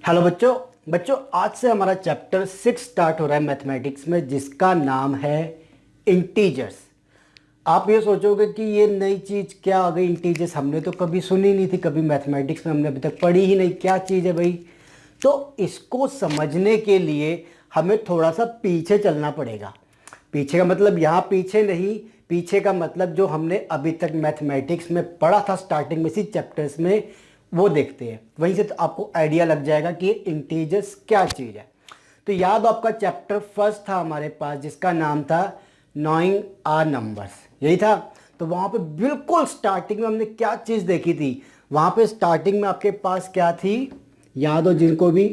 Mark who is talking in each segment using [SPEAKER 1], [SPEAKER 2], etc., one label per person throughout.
[SPEAKER 1] Hello बच्चों। बच्चों आज से हमारा चैप्टर 6 स्टार्ट हो रहा है मैथमेटिक्स में, जिसका नाम है इंटीजर्स। आप ये सोचोगे कि ये नई चीज़ क्या आ गई इंटीजर्स, हमने तो कभी सुनी नहीं थी, कभी मैथमेटिक्स में हमने अभी तक पढ़ी ही नहीं, क्या चीज़ है भाई। तो इसको समझने के लिए हमें थोड़ा सा पीछे चलना पड़ेगा। पीछे का मतलब यहाँ पीछे नहीं, पीछे का मतलब जो हमने अभी तक मैथमेटिक्स में पढ़ा था स्टार्टिंग में इसी चैप्टर्स में, वो देखते हैं। वहीं से तो आपको आइडिया लग जाएगा कि इंटीजर्स क्या चीज़ है। तो याद आपका चैप्टर फर्स्ट था हमारे पास, जिसका नाम था नोइंग आर नंबर्स, यही था। तो वहाँ पे बिल्कुल स्टार्टिंग में हमने क्या चीज़ देखी थी, वहाँ पे स्टार्टिंग में आपके पास क्या थी, याद हो जिनको भी,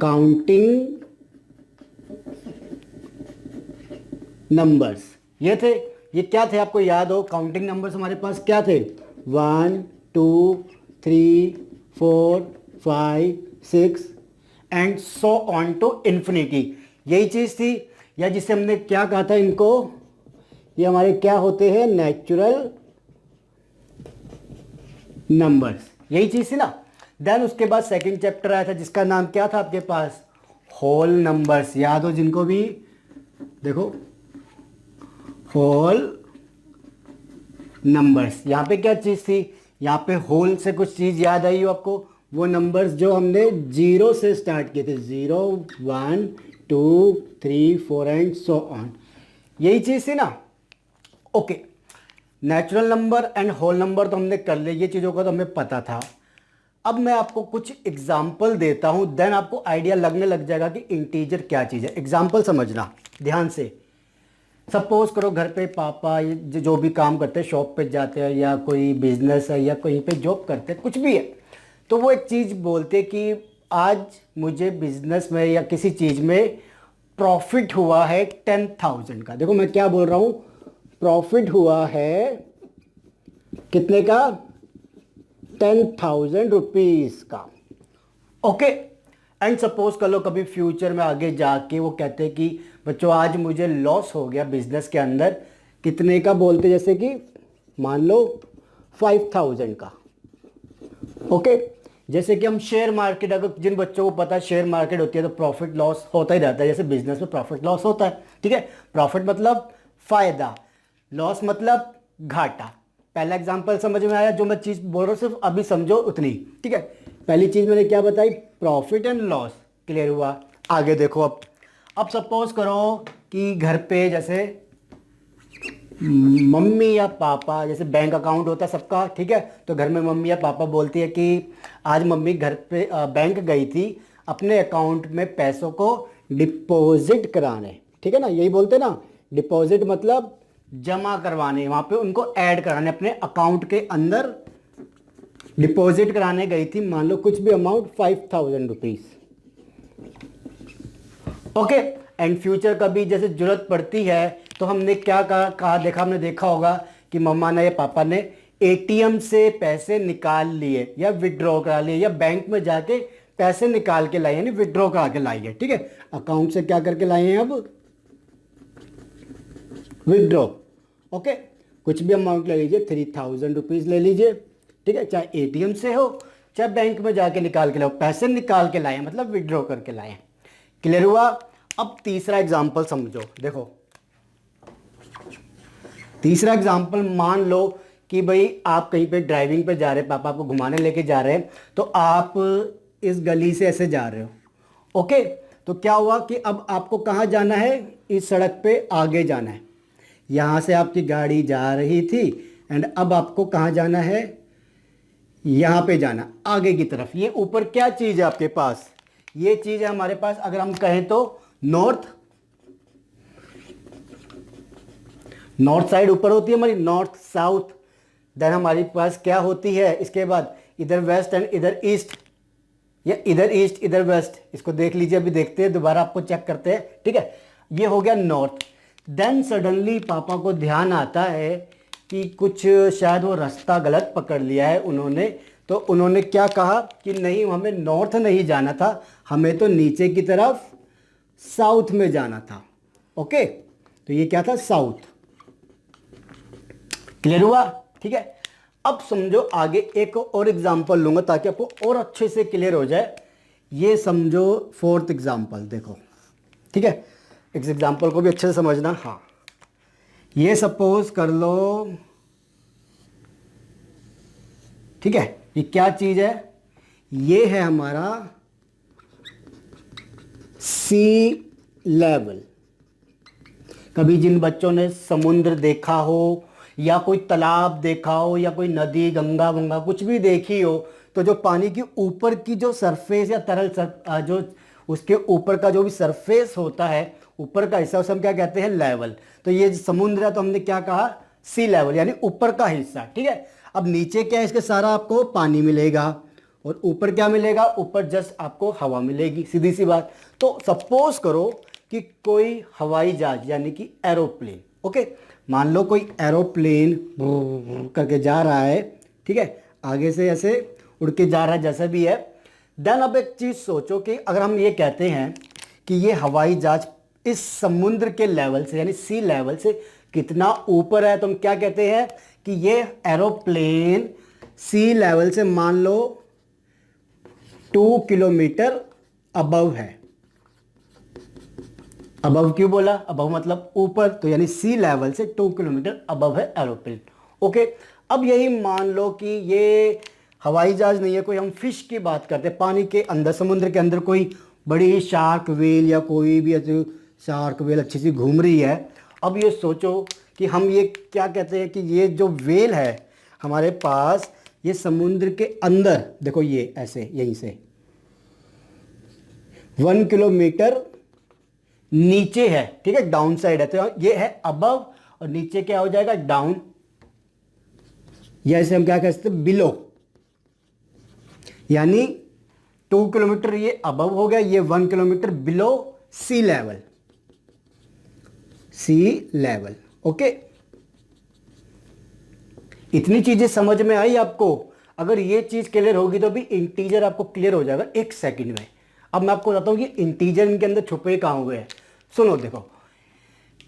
[SPEAKER 1] काउंटिंग नंबर्स ये थे। ये क्या थे आपको याद हो, काउंटिंग नंबर्स हमारे पास क्या थे, 1 2 3 4 5 6 and so on to infinity, यही चीज़ थी। या जिसे हमने क्या कहा था इनको, ये हमारे क्या होते हैं, नेचुरल नंबर्स, यही चीज़ थी ना। देन उसके बाद सेकंड चैप्टर आया था जिसका नाम क्या था आपके पास, होल नंबर्स, याद हो जिनको भी, देखो होल नंबर्स। यहाँ पे क्या चीज़ थी, यहाँ पे होल से कुछ चीज़ याद आई हो आपको, वो नंबर्स जो हमने जीरो से स्टार्ट किए थे, 0 1 2 3 4 एंड सो ऑन, यही चीज़ थी ना। Okay, natural number and whole number तो हमने कर लिए, ये चीज़ों का तो हमें पता था। अब मैं आपको कुछ एग्जाम्पल देता हूँ, देन आपको आइडिया लगने लग जाएगा कि इंटीजर क्या चीज़ है। एग्जाम्पल समझना ध्यान से। सपोज करो घर पे पापा जो भी काम करते हैं, शॉप पे जाते हैं या कोई बिजनेस है या कहीं पे जॉब करते हैं, कुछ भी है, तो वो एक चीज़ बोलते कि आज मुझे बिजनेस में या किसी चीज़ में प्रॉफिट हुआ है 10,000 का। देखो मैं क्या बोल रहा हूँ, प्रॉफिट हुआ है कितने का, 10,000 रुपीज़ का। ओके, एंड सपोज कर लो कभी फ्यूचर में आगे जाके वो कहते हैं कि बच्चों आज मुझे लॉस हो गया बिजनेस के अंदर, कितने का बोलते, जैसे कि मान लो 5,000 का। ओके, जैसे कि हम शेयर मार्केट, अगर जिन बच्चों को पता है शेयर मार्केट होती है तो प्रॉफिट लॉस होता ही रहता है, जैसे बिजनेस में प्रॉफिट लॉस होता है, ठीक है। प्रॉफिट मतलब फायदा, लॉस मतलब घाटा। पहला एग्जांपल समझ में आया, जो मैं चीज़ बोल रहा हूँ सिर्फ अभी समझो उतनी, ठीक है। पहली चीज़ मैंने क्या बताई, प्रॉफिट एंड लॉस, क्लियर हुआ। आगे देखो, अब सपोज करो कि घर पे जैसे मम्मी या पापा, जैसे बैंक अकाउंट होता है सबका, ठीक है, तो घर में मम्मी या पापा बोलती है कि आज मम्मी घर पे बैंक गई थी अपने अकाउंट में पैसों को डिपॉजिट कराने, ठीक है ना, यही बोलते ना, डिपॉजिट मतलब जमा करवाने, वहाँ पे उनको ऐड कराने अपने अकाउंट के अंदर, डिपॉजिट कराने गई थी, मान लो कुछ भी amount 5,000 rupees. Okay, and future कभी जैसे जरूरत पड़ती है तो हमने क्या कहा देखा, हमने देखा होगा कि मम्मा ने या पापा ने एटीएम से पैसे निकाल लिए या विड्रॉ करा लिए या बैंक में जाके पैसे निकाल के लाए, यानी विड्रॉ करा के लाए, ठीक है। अकाउंट से क्या करके लाए हैं, अब विड्रॉ। ओके, कुछ भी अमाउंट ले लीजिए, 3,000 रुपीज़ ले लीजिए, ठीक है, चाहे एटीएम से हो चाहे बैंक में जाके निकाल के लाओ, पैसे निकाल के लाए मतलब विड्रॉ करके लाए। क्लियर हुआ। अब तीसरा एग्जाम्पल समझो, देखो तीसरा एग्जाम्पल, मान लो कि भाई आप कहीं पे ड्राइविंग पे जा रहे हैं, पापा आपको घुमाने लेके जा रहे हैं, तो आप इस गली से ऐसे जा रहे हो। ओके, तो क्या हुआ कि अब आपको कहाँ जाना है, इस सड़क पे आगे जाना है, यहाँ से आपकी गाड़ी जा रही थी एंड अब आपको कहाँ जाना है, यहाँ पे जाना आगे की तरफ। ये ऊपर क्या चीज़ है आपके पास, ये चीज़ है हमारे पास, अगर हम कहें तो नॉर्थ, नॉर्थ साइड ऊपर होती है हमारी, नॉर्थ साउथ। देन हमारे पास क्या होती है इसके बाद, इधर वेस्ट एंड इधर ईस्ट, या इधर ईस्ट इधर वेस्ट। इसको देख लीजिए, अभी देखते हैं दोबारा, आपको चेक करते हैं, ठीक है। ये हो गया नॉर्थ। देन सडनली पापा को ध्यान आता है कि कुछ शायद वो रास्ता गलत पकड़ लिया है उन्होंने, तो उन्होंने क्या कहा कि नहीं हमें नॉर्थ नहीं जाना था, हमें तो नीचे की तरफ साउथ में जाना था। ओके, तो ये क्या था, साउथ। क्लियर हुआ, ठीक है। अब समझो आगे एक और एग्जांपल लूंगा ताकि आपको और अच्छे से क्लियर हो जाए। ये समझो फोर्थ एग्जांपल, देखो ठीक है, इस एग्जांपल को भी अच्छे से समझना। हाँ, ये सपोज कर लो, ठीक है, ये क्या चीज है, ये है हमारा सी लेवल। कभी जिन बच्चों ने समुद्र देखा हो या कोई तालाब देखा हो या कोई नदी गंगा वंगा कुछ भी देखी हो, तो जो पानी की ऊपर की जो सरफेस या तरल जो उसके ऊपर का जो भी सरफेस होता है, ऊपर का हिस्सा, उसे हम क्या कहते हैं, लेवल। तो ये समुद्र है तो हमने क्या कहा, सी लेवल, यानी ऊपर का हिस्सा, ठीक है। अब नीचे क्या है, इसके सारा आपको पानी मिलेगा, और ऊपर क्या मिलेगा, ऊपर जस्ट आपको हवा मिलेगी, सीधी सी बात। तो सपोज करो कि कोई हवाई जहाज यानी कि एरोप्लेन, ओके, मान लो कोई एरोप्लेन करके जा रहा है, ठीक है, आगे से ऐसे उड़ के जा रहा है जैसा भी है। देन अब एक चीज़ सोचो कि अगर हम ये कहते हैं कि ये हवाई जहाज इस समुद्र के लेवल से यानी सी लेवल से कितना ऊपर है, तो हम क्या कहते हैं कि ये एरोप्लेन सी लेवल से मान लो 2 किलोमीटर अबव है। अबव क्यों बोला, अबव मतलब ऊपर, तो यानी सी लेवल से 2 किलोमीटर अबव है एरोप्लेन, ओके। अब यही मान लो कि ये हवाई जहाज नहीं है, कोई हम फिश की बात करते हैं, पानी के अंदर, समुद्र के अंदर कोई बड़ी शार्क वेल या कोई भी ऐसी शार्क वेल अच्छी सी घूम रही है। अब ये सोचो कि हम ये क्या कहते हैं कि ये जो वेल है हमारे पास, ये समुद्र के अंदर, देखो ये ऐसे यहीं से 1 किलोमीटर नीचे है, ठीक है, डाउन साइड है, तो ये है अबव और नीचे क्या हो जाएगा, डाउन, या इसे हम क्या कहते हैं, बिलो। यानी 2 किलोमीटर ये अबव हो गया, ये 1 किलोमीटर बिलो सी लेवल, सी लेवल, ओके। इतनी चीजें समझ में आई आपको? अगर ये चीज क्लियर होगी तो भी इंटीजर आपको क्लियर हो जाएगा 1 सेकंड में। अब मैं आपको बताता हूं कि इंटीजर इनके अंदर छुपे कहां हुए हैं। सुनो, देखो,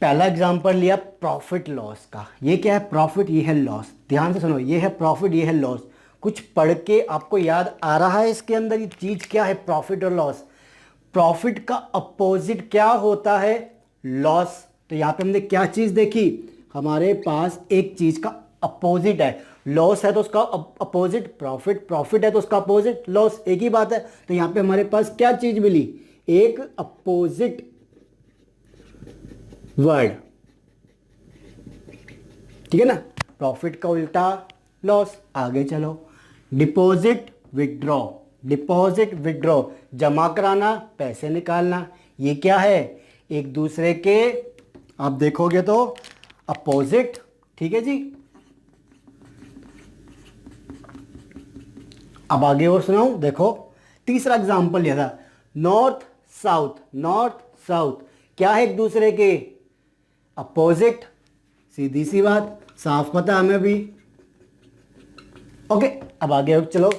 [SPEAKER 1] पहला एग्जांपल लिया प्रॉफिट लॉस का। ये क्या है, प्रॉफिट, ये है लॉस। ध्यान से सुनो, ये है प्रॉफिट, ये है लॉस। कुछ पढ़ के आपको याद आ रहा है इसके अंदर ये चीज क्या है, प्रॉफिट और लॉस? प्रॉफिट का अपोजिट क्या होता है, लॉस। तो यहां पे हमने क्या चीज देखी, हमारे पास एक चीज का अपोजिट है, लॉस है तो उसका अपोजिट प्रॉफिट, प्रॉफिट है तो उसका अपोजिट लॉस, एक ही बात है। तो यहां पे हमारे पास क्या चीज मिली, एक अपोजिट वर्ड, ठीक है ना। प्रॉफिट का उल्टा लॉस। आगे चलो, डिपॉजिट विड्रॉ, डिपॉजिट विड्रॉ, जमा कराना, पैसे निकालना, ये क्या है, एक दूसरे के, आप देखोगे तो अपोजिट, ठीक है जी। अब आगे और सुनाऊं, देखो तीसरा एग्जांपल लिया था, नॉर्थ साउथ, नॉर्थ साउथ क्या है, एक दूसरे के अपोजिट, सीधी सी बात, साफ पता हमें भी, ओके। अब आगे चलो,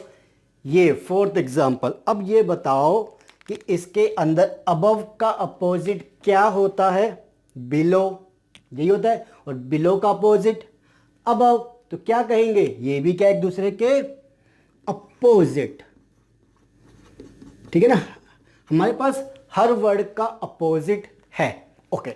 [SPEAKER 1] ये फोर्थ एग्जांपल। अब ये बताओ कि इसके अंदर अबव का अपोजिट क्या होता है, बिलो, यही होता है, और बिलो का अपोजिट अबव, तो क्या कहेंगे, ये भी क्या एक दूसरे के अपोजिट, ठीक है ना। हमारे पास हर वर्ड का अपोजिट है, ओके।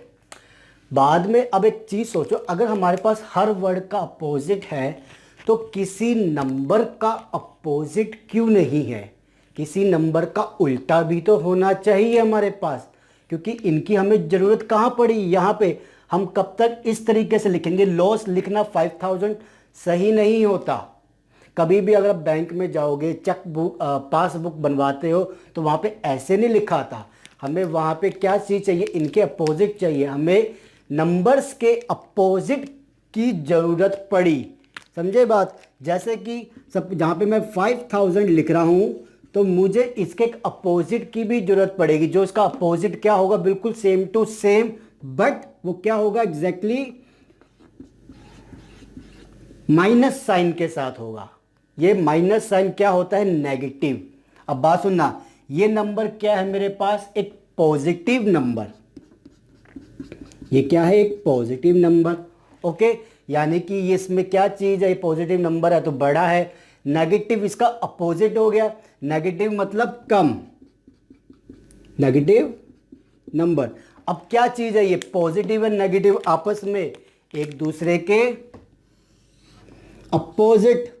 [SPEAKER 1] बाद में अब एक चीज सोचो, अगर हमारे पास हर वर्ड का अपोजिट है तो किसी नंबर का अपोजिट क्यों नहीं है, किसी नंबर का उल्टा भी तो होना चाहिए हमारे पास, क्योंकि इनकी हमें जरूरत कहां पड़ी, यहां पे हम कब तक इस तरीके से लिखेंगे, लॉस लिखना 5000 सही नहीं होता। कभी भी अगर आप बैंक में जाओगे, चेक बुक पासबुक बनवाते हो तो वहाँ पे ऐसे नहीं लिखा था, हमें वहाँ पे क्या चीज़ चाहिए, इनके अपोजिट चाहिए, हमें नंबर्स के अपोजिट की ज़रूरत पड़ी, समझे बात। जैसे कि सब जहाँ पे मैं 5000 लिख रहा हूँ तो मुझे इसके अपोजिट की भी ज़रूरत पड़ेगी, जो इसका अपोजिट क्या होगा, बिल्कुल सेम टू सेम, बट वो क्या होगा, एग्जैक्टली माइनस साइन के साथ होगा। ये माइनस साइन क्या होता है, नेगेटिव। अब बात सुनना, ये नंबर क्या है मेरे पास, एक पॉजिटिव नंबर, ये क्या है, एक पॉजिटिव नंबर, ओके। यानी कि ये इसमें क्या चीज़ है, ये पॉजिटिव नंबर है तो बड़ा है। नेगेटिव इसका अपोजिट हो गया, नेगेटिव मतलब कम, नेगेटिव नंबर। अब क्या चीज़ है ये, पॉजिटिव एंड नेगेटिव आपस में एक दूसरे के अपोजिट।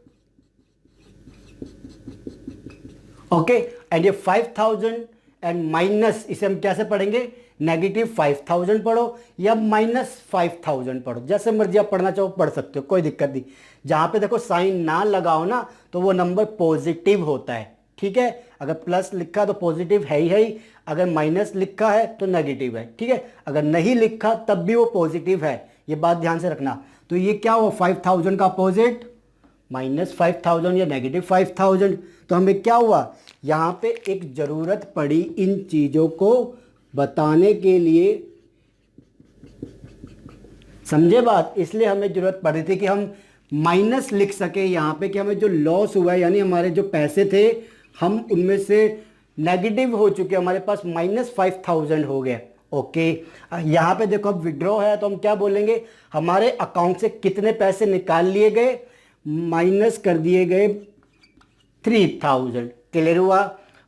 [SPEAKER 1] ओके, एंड ये 5000 एंड माइनस, इसे हम कैसे पढ़ेंगे, नेगेटिव 5000 पढ़ो या माइनस 5000 पढ़ो, जैसे मर्जी आप पढ़ना चाहो पढ़ सकते हो, कोई दिक्कत नहीं। जहां पे देखो साइन ना लगाओ ना तो वो नंबर पॉजिटिव होता है, ठीक है। अगर प्लस लिखा तो पॉजिटिव है ही, अगर माइनस लिखा है तो नेगेटिव है, ठीक है। अगर नहीं लिखा तब भी वो पॉजिटिव है, ये बात ध्यान से रखना। तो ये क्या हुआ, 5000 का अपोजिट माइनस 5000 या नेगेटिव 5000। तो हमें क्या हुआ, यहाँ पे एक ज़रूरत पड़ी इन चीज़ों को बताने के लिए, समझे बात, इसलिए हमें ज़रूरत पड़ी थी कि हम माइनस लिख सके यहाँ पे, कि हमें जो लॉस हुआ है यानी हमारे जो पैसे थे हम उनमें से नेगेटिव हो चुके, हमारे पास -5000 हो गया। ओके, यहाँ पे देखो अब विड्रॉ है तो हम क्या बोलेंगे, हमारे अकाउंट से कितने पैसे निकाल लिए गए, माइनस कर दिए गए 3000। क्लियर हुआ।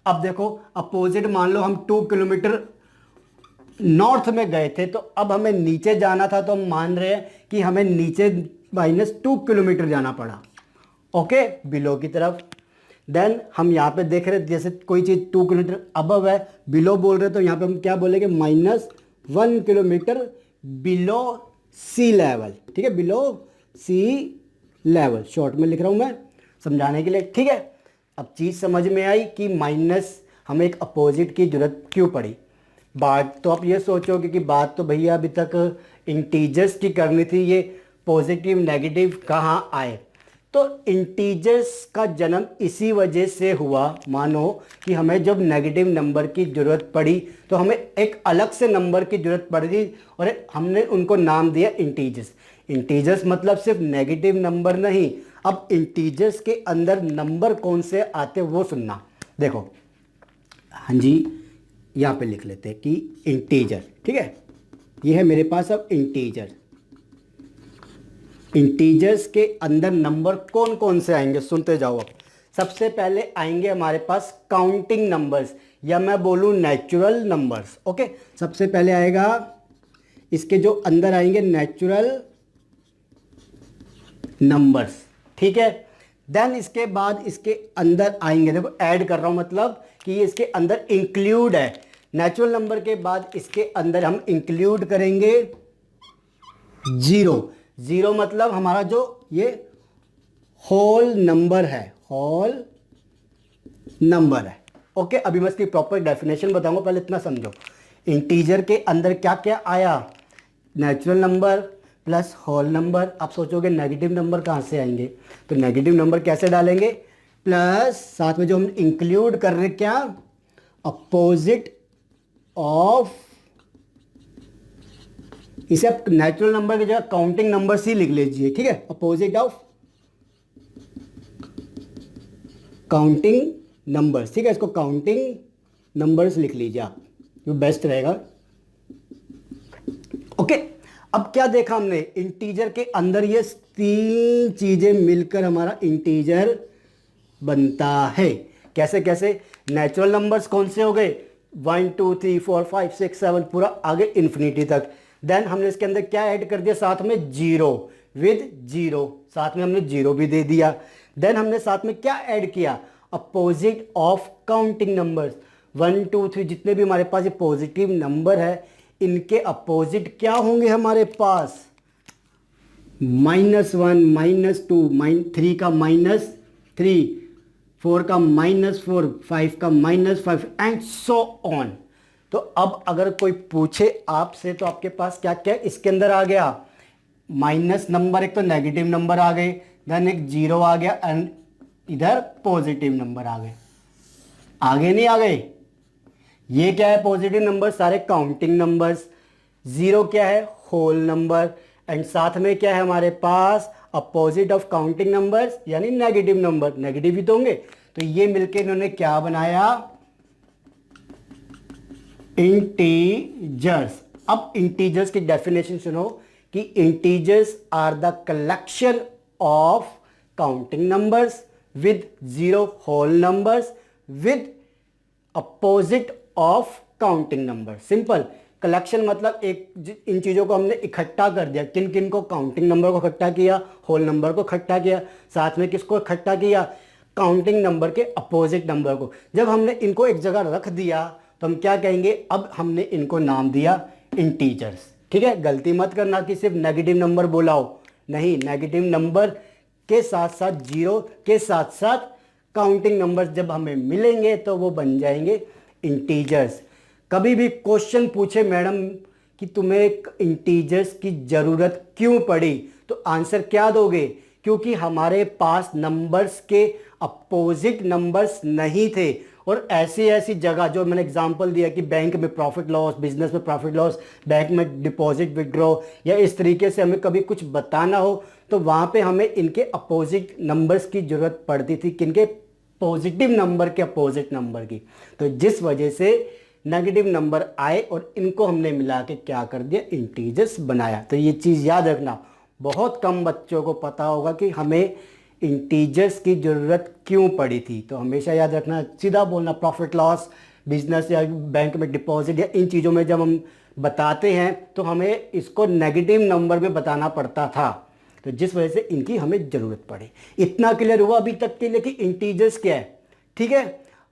[SPEAKER 1] अब देखो अपोजिट, मान लो हम 2 किलोमीटर नॉर्थ में गए थे तो अब हमें नीचे जाना था, तो हम मान रहे हैं कि हमें नीचे -2 किलोमीटर जाना पड़ा, ओके, बिलो की तरफ। देन हम यहाँ पे देख रहे हैं जैसे कोई चीज़ 2 किलोमीटर अबव है, बिलो बोल रहे, तो यहाँ पे हम क्या बोलेंगे, -1 किलोमीटर बिलो सी लेवल, ठीक है, बिलो सी लेवल, शॉर्ट में लिख रहा हूँ मैं समझाने के लिए, ठीक है। अब चीज़ समझ में आई कि माइनस हमें एक अपोजिट की जरूरत क्यों पड़ी। बात तो आप ये सोचोगे कि बात तो भैया अभी तक इंटीजर्स की करनी थी, ये पॉजिटिव नेगेटिव कहाँ आए। तो इंटीजर्स का जन्म इसी वजह से हुआ, मानो कि हमें जब नेगेटिव नंबर की ज़रूरत पड़ी तो हमें एक अलग से नंबर की ज़रूरत पड़ी थी और हमने उनको नाम दिया इंटीजर्स। इंटीजर्स मतलब सिर्फ नेगेटिव नंबर नहीं, अब इंटीजर्स के अंदर नंबर कौन से आते वो सुनना। देखो, हाँ जी, यहाँ पे लिख लेते हैं कि इंटीजर, ठीक है, ये है मेरे पास अब इंटीजर। इंटीजर्स के अंदर नंबर कौन कौन से आएंगे, सुनते जाओ। अब सबसे पहले आएंगे हमारे पास काउंटिंग नंबर्स, या मैं बोलूँ नेचुरल नंबर्स। ओके, सबसे पहले आएगा इसके जो अंदर आएंगे नेचुरल नंबर्स, ठीक है। देन इसके बाद इसके अंदर आएंगे, देखो ऐड कर रहा हूँ मतलब कि ये इसके अंदर इंक्लूड है। नेचुरल नंबर के बाद इसके अंदर हम इंक्लूड करेंगे जीरो। जीरो मतलब हमारा जो ये होल नंबर है, होल नंबर है। ओके, अभी मैं इसकी प्रॉपर डेफिनेशन बताऊंगा, पहले इतना समझो। इंटीजर के अंदर क्या क्या आया, natural number plus whole number. आप सोचोगे नेगेटिव नंबर कहाँ से आएंगे, तो नेगेटिव नंबर कैसे डालेंगे, प्लस साथ में जो हम इंक्लूड कर रहे क्या, अपोजिट ऑफ, इसे आप नेचुरल नंबर की जगह काउंटिंग नंबर ही लिख लीजिए, ठीक है, अपोजिट ऑफ काउंटिंग नंबर्स, ठीक है, इसको काउंटिंग नंबर्स लिख लीजिए आप, जो बेस्ट रहेगा। ओके, अब क्या देखा हमने, इंटीजर के अंदर ये 3 चीजें मिलकर हमारा इंटीजर बनता है। कैसे कैसे, नेचुरल नंबर्स कौन से हो गए, 1 2 3 4 5 6 7 पूरा आगे इन्फिनिटी तक। देन हमने इसके अंदर क्या ऐड कर दिया, साथ में जीरो, विद जीरो, साथ में हमने जीरो भी दे दिया। देन हमने साथ में क्या ऐड किया, अपोजिट ऑफ काउंटिंग नंबर्स। 1 2 3 जितने भी हमारे पास ये पॉजिटिव नंबर है, इनके अपोजिट क्या होंगे हमारे पास, -1 -2 3 का -3, 4 का -4, 5 का -5 एंड सो ऑन। तो अब अगर कोई पूछे आपसे तो आपके पास क्या क्या इसके अंदर आ गया, माइनस नंबर, एक तो नेगेटिव नंबर आ गए, देन एक जीरो आ गया एंड इधर पॉजिटिव नंबर आ गए। आगे नहीं आ गए, ये क्या है, पॉजिटिव नंबर सारे काउंटिंग नंबर्स, जीरो क्या है, होल नंबर, एंड साथ में क्या है हमारे पास, अपोजिट ऑफ काउंटिंग नंबर्स यानी नेगेटिव नंबर, नेगेटिव ही तो होंगे। तो ये मिलके इन्होंने क्या बनाया, इंटीजर्स। अब इंटीजर्स की डेफिनेशन सुनो कि integers are the collection of counting numbers with zero whole numbers with opposite of counting number. Simple. Collection मतलब इन चीज़ों को हमने इकट्ठा कर दिया। किन किन को? काउंटिंग नंबर को इकट्ठा किया, होल नंबर को इकट्ठा किया, साथ में किसको इकट्ठा किया? काउंटिंग नंबर के अपोजिट नंबर को। जब हमने इनको एक जगह रख दिया तो हम क्या कहेंगे? अब हमने इनको नाम दिया इंटीजर्स। ठीक है, गलती मत करना कि सिर्फ नेगेटिव नंबर बोला हो, नहीं, नेगेटिव नंबर के साथ साथ जीरो के साथ साथ काउंटिंग नंबर्स जब हमें मिलेंगे तो वो बन जाएंगे इंटीजर्स। कभी भी क्वेश्चन पूछे मैडम कि तुम्हें इंटीजर्स की ज़रूरत क्यों पड़ी, तो आंसर क्या दोगे? क्योंकि हमारे पास नंबर्स के अपोजिट नंबर्स नहीं थे। और ऐसी ऐसी जगह जो मैंने एग्जांपल दिया कि बैंक में प्रॉफिट लॉस, बिजनेस में प्रॉफिट लॉस, बैंक में डिपॉजिट विड्रॉ, या इस तरीके से हमें कभी कुछ बताना हो तो वहाँ पे हमें इनके अपोजिट नंबर्स की ज़रूरत पड़ती थी। किनके? पॉजिटिव नंबर के अपोजिट नंबर की। तो जिस वजह से नेगेटिव नंबर आए और इनको हमने मिला के क्या कर दिया? इंटीजर्स बनाया। तो ये चीज़ याद रखना, बहुत कम बच्चों को पता होगा कि हमें इंटीजर्स की ज़रूरत क्यों पड़ी थी। तो हमेशा याद रखना, सीधा बोलना प्रॉफिट लॉस, बिजनेस या बैंक में डिपॉजिट या इन चीज़ों में जब हम बताते हैं तो हमें इसको नेगेटिव नंबर में बताना पड़ता था। तो जिस वजह से इनकी हमें ज़रूरत पड़ी। इतना क्लियर हुआ अभी तक के लिए कि इंटीजर्स क्या है? ठीक है,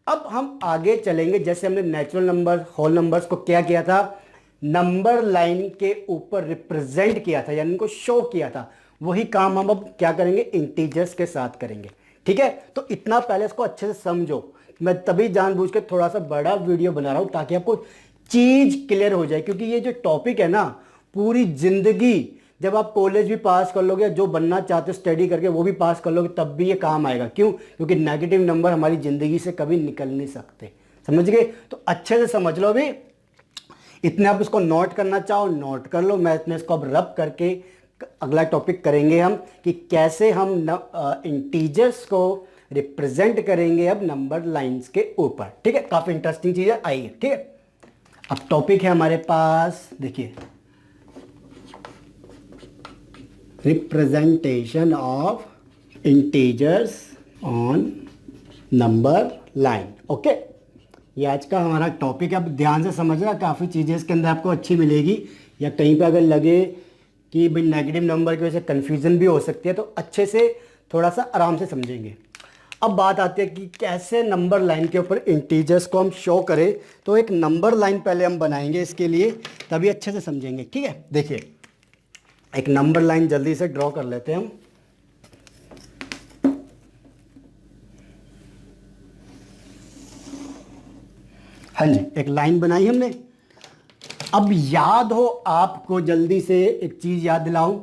[SPEAKER 1] अब हम आगे चलेंगे। जैसे हमने नेचुरल नंबर, होल नंबर्स को क्या किया था? नंबर लाइन के ऊपर रिप्रेजेंट किया था, यानी इनको शो किया था। वही काम हम अब क्या करेंगे? इंटीजर्स के साथ करेंगे। ठीक है, तो इतना पहले इसको अच्छे से समझो। मैं तभी जानबूझ के थोड़ा सा बड़ा वीडियो बना रहा हूं ताकि आपको चीज क्लियर हो जाए, क्योंकि ये जो टॉपिक है ना, पूरी जिंदगी जब आप कॉलेज भी पास कर लोगे, जो बनना चाहते हो स्टडी करके वो भी पास कर लोगे, तब भी ये काम आएगा। क्यों? क्योंकि नेगेटिव नंबर हमारी जिंदगी से कभी निकल नहीं सकते। समझ गए? तो अच्छे से समझ लो। अभी इतने आप इसको नोट करना चाहो नोट कर लो। मैं इतने इसको अब रब करके अगला टॉपिक करेंगे हम कि कैसे हम इंटीजर्स को रिप्रेजेंट करेंगे अब नंबर लाइंस के ऊपर। ठीक है, काफ़ी इंटरेस्टिंग चीज़ है, आइए। ठीक है, अब टॉपिक है हमारे पास, देखिए, representation of integers on number line. Okay, ये आज का हमारा टॉपिक है। अब ध्यान से समझना, काफ़ी चीज़ें इसके अंदर आपको अच्छी मिलेगी, या कहीं पे अगर लगे कि भाई नेगेटिव नंबर की वजह से कन्फ्यूज़न भी हो सकती है तो अच्छे से थोड़ा सा आराम से समझेंगे। अब बात आती है कि कैसे नंबर लाइन के ऊपर इंटीजर्स को हम शो करें। तो एक नंबर लाइन पहले हम बनाएंगे इसके लिए, तभी अच्छे से समझेंगे। ठीक है, देखिए, एक नंबर लाइन जल्दी से ड्रॉ कर लेते हैं हम। हाँ जी, एक लाइन बनाई हमने। अब याद हो आपको, जल्दी से एक चीज़ याद दिलाऊं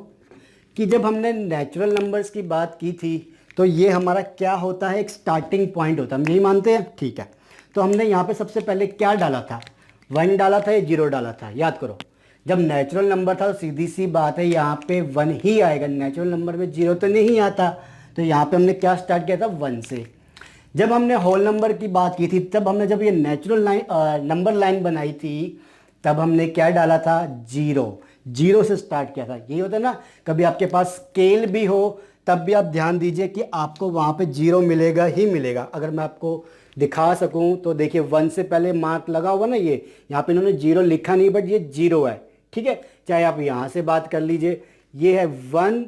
[SPEAKER 1] कि जब हमने नेचुरल नंबर्स की बात की थी तो ये हमारा क्या होता है? एक स्टार्टिंग पॉइंट होता है। हम यही मानते हैं? ठीक है, तो हमने यहाँ पे सबसे पहले क्या डाला था? 1 डाला था या 0 डाला था? याद करो, जब नेचुरल नंबर था तो सीधी सी बात है यहाँ पे 1 ही आएगा। नेचुरल नंबर में 0 तो नहीं आता। तो यहाँ पे हमने क्या स्टार्ट किया था? 1 से। जब हमने होल नंबर की बात की थी, तब हमने जब ये नेचुरल लाइन नंबर लाइन बनाई थी, तब हमने क्या डाला था? 0 से स्टार्ट किया था। यही होता है ना, कभी आपके पास स्केल भी हो तब भी आप ध्यान दीजिए कि आपको वहाँ पे 0 मिलेगा ही मिलेगा। अगर मैं आपको दिखा सकूँ तो देखिए, 1 से पहले मार्क लगा हुआ ना, ये यहाँ पे इन्होंने 0 लिखा नहीं, बट ये 0 है। ठीक है, चाहे आप यहाँ से बात कर लीजिए, ये है 1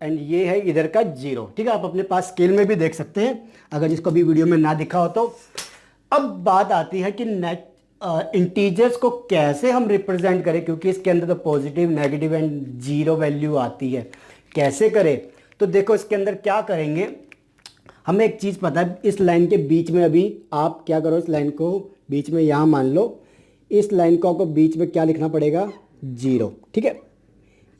[SPEAKER 1] एंड ये है इधर का 0। ठीक है, आप अपने पास स्केल में भी देख सकते हैं अगर जिसको भी वीडियो में ना दिखा हो तो। अब बात आती है कि इंटीजर्स को कैसे हम रिप्रेजेंट करें, क्योंकि इसके अंदर तो पॉजिटिव, नेगेटिव एंड 0 वैल्यू आती है। कैसे करें? तो देखो, इसके अंदर क्या करेंगे, हमें एक चीज़ पता है, इस लाइन के बीच में अभी आप क्या करो, इस लाइन को बीच में यहाँ मान लो, इस लाइन को आपको बीच में क्या लिखना पड़ेगा? 0। ठीक है,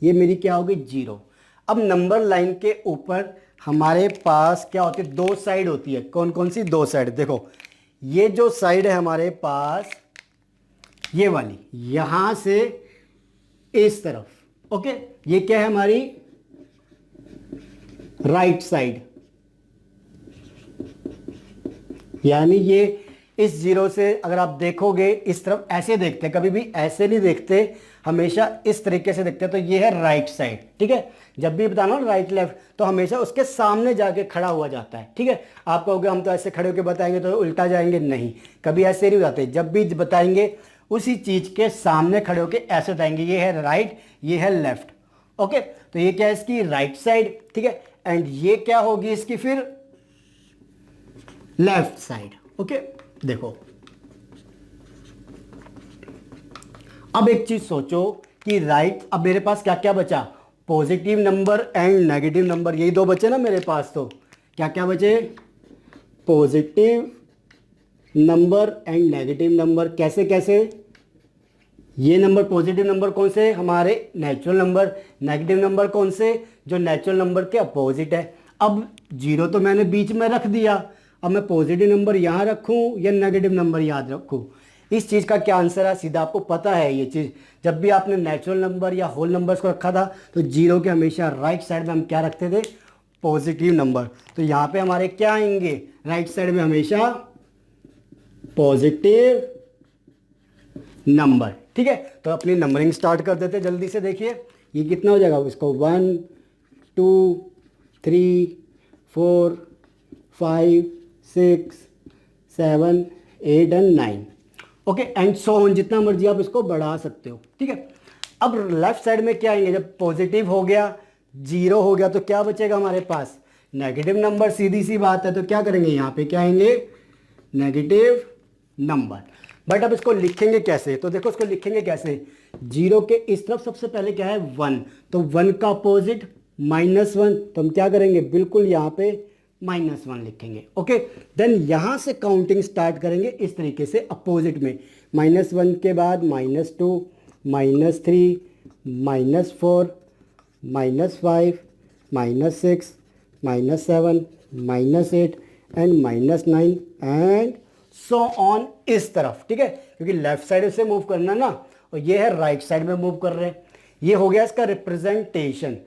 [SPEAKER 1] ये मेरी क्या होगी? 0। अब नंबर लाइन के ऊपर हमारे पास क्या होती है? 2 साइड होती है। कौन कौन सी 2 साइड? देखो, ये जो साइड है हमारे पास, ये वाली, यहां से इस तरफ। ओके, ये क्या है? हमारी राइट साइड, यानी ये इस जीरो से अगर आप देखोगे इस तरफ ऐसे देखते, कभी भी ऐसे नहीं देखते, हमेशा इस तरीके से देखते हैं, तो ये है राइट साइड, ठीक है। जब भी बताना राइट लेफ्ट तो हमेशा उसके सामने जाके खड़ा हुआ जाता है, ठीक है। आप कहोगे हम तो ऐसे खड़े होकर बताएंगे तो उल्टा जाएंगे, नहीं, कभी ऐसे नहीं बताते। जब भी बताएंगे उसी चीज के सामने खड़े होकर ऐसे बताएंगे, ये है राइट, ये है लेफ्ट, ओके। तो ये क्या है इसकी राइट साइड, ठीक है। एंड ये क्या होगी इसकी फिर लेफ्ट साइड, ओके। देखो अब एक चीज सोचो कि राइट, अब मेरे पास क्या क्या बचा, positive number and negative number, यही दो बचे ना मेरे पास। तो क्या क्या बचे, positive number and negative number. कैसे कैसे, ये नंबर पॉजिटिव नंबर कौन से, हमारे नेचुरल नंबर, नेगेटिव नंबर कौन से, जो नेचुरल नंबर के अपोजिट है। अब जीरो तो मैंने बीच में रख दिया, अब मैं पॉजिटिव नंबर यहाँ रखूँ या नेगेटिव नंबर याद रखूँ। इस चीज़ का क्या आंसर है, सीधा आपको पता है ये चीज़। जब भी आपने नेचुरल नंबर या होल नंबर्स को रखा था तो जीरो के हमेशा राइट साइड में हम क्या रखते थे, पॉजिटिव नंबर। तो यहाँ पे हमारे क्या आएंगे, राइट साइड में हमेशा पॉजिटिव नंबर, ठीक है। तो अपनी नंबरिंग स्टार्ट कर देते जल्दी से। देखिए ये कितना हो जाएगा, इसको 1 2 3 4 5 6 7 8 and 9, okay and so on, जितना मर्जी आप इसको बढ़ा सकते हो, ठीक है। अब लेफ्ट साइड में क्या आएंगे, जब पॉजिटिव हो गया, जीरो हो गया, तो क्या बचेगा हमारे पास, नेगेटिव नंबर। सीधी सी बात है, तो क्या करेंगे, यहाँ पे क्या आएंगे, नेगेटिव नंबर। बट अब इसको लिखेंगे कैसे, तो देखो इसको लिखेंगे कैसे, जीरो के इस तरफ सबसे पहले क्या है 1, तो 1 का अपोजिट -1, तो हम क्या करेंगे, बिल्कुल यहाँ पे -1 लिखेंगे, ओके। देन यहाँ से काउंटिंग स्टार्ट करेंगे इस तरीके से अपोजिट में, -1 के बाद -2 -3 -4 -5 -6 -7 -8 एंड -9 एंड सो ऑन इस तरफ, ठीक है, क्योंकि लेफ्ट साइड से मूव करना ना, और ये है राइट साइड में मूव कर रहे हैं। ये हो गया इसका रिप्रेजेंटेशन।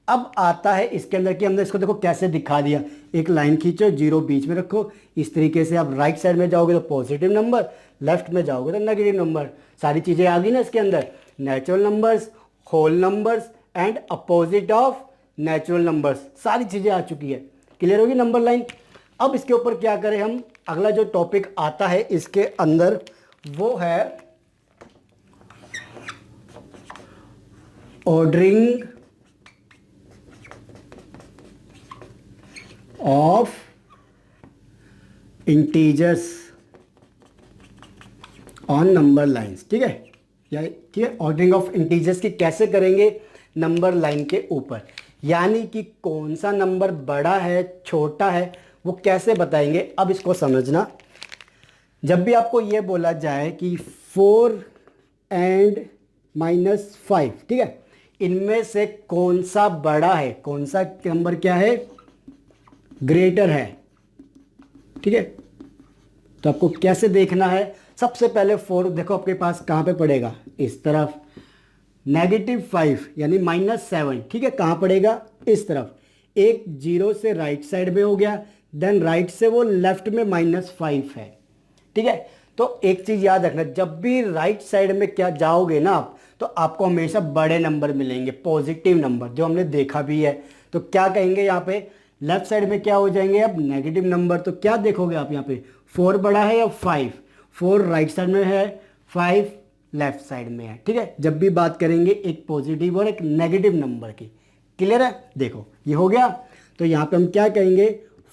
[SPEAKER 1] अब आता है इसके अंदर कि हमने इसको देखो कैसे दिखा दिया, एक लाइन खींचो, जीरो बीच में रखो, इस तरीके से आप राइट साइड में जाओगे तो पॉजिटिव नंबर, लेफ्ट में जाओगे तो नेगेटिव नंबर। सारी चीज़ें आ गई ना इसके अंदर, natural numbers, whole numbers and opposite of natural numbers, सारी चीज़ें आ चुकी है। क्लियर होगी नंबर लाइन। अब इसके ऊपर क्या करें हम, अगला जो टॉपिक आता है इसके अंदर वो है ordering of integers on number lines, ठीक है। या ठीक है, ऑर्डरिंग ऑफ इंटीजर्स की कैसे करेंगे नंबर लाइन के ऊपर, यानी कि कौन सा नंबर बड़ा है छोटा है वो कैसे बताएंगे। अब इसको समझना, जब भी आपको ये बोला जाए कि 4 एंड -5, ठीक है, इनमें से कौन सा बड़ा है, कौन सा नंबर क्या है, ग्रेटर है, ठीक है। तो आपको कैसे देखना है, सबसे पहले 4 देखो आपके पास कहाँ पे पड़ेगा, इस तरफ। -5 यानी -7, ठीक है, कहाँ पड़ेगा, इस तरफ। एक जीरो से राइट साइड में हो गया, देन राइट से वो लेफ्ट में -5 है, ठीक है। तो एक चीज़ याद रखना, जब भी राइट साइड में क्या जाओगे ना आप, तो आपको हमेशा बड़े नंबर मिलेंगे, पॉजिटिव नंबर, जो हमने देखा भी है। तो क्या कहेंगे यहाँ पे, लेफ्ट साइड में क्या हो जाएंगे अब, नेगेटिव नंबर। तो क्या देखोगे आप यहाँ पे, 4 बड़ा है या 5, 4 राइट साइड में है, 5 लेफ्ट साइड में है, ठीक है। जब भी बात करेंगे एक पॉजिटिव और एक नेगेटिव नंबर की, क्लियर है। देखो ये हो गया, तो यहाँ पे हम क्या कहेंगे,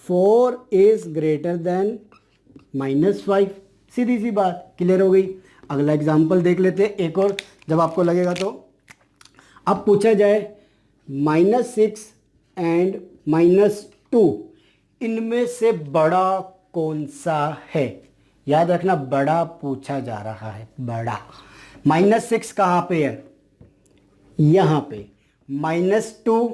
[SPEAKER 1] 4 इज ग्रेटर देन -5, सीधी सी बात, क्लियर हो गई। अगला एग्जाम्पल देख लेते हैं एक और, जब आपको लगेगा तो। अब पूछा जाए -6 एंड -2, इनमें से बड़ा कौन सा है, याद रखना बड़ा पूछा जा रहा है, बड़ा। -6 कहाँ पे है, यहाँ पे, -2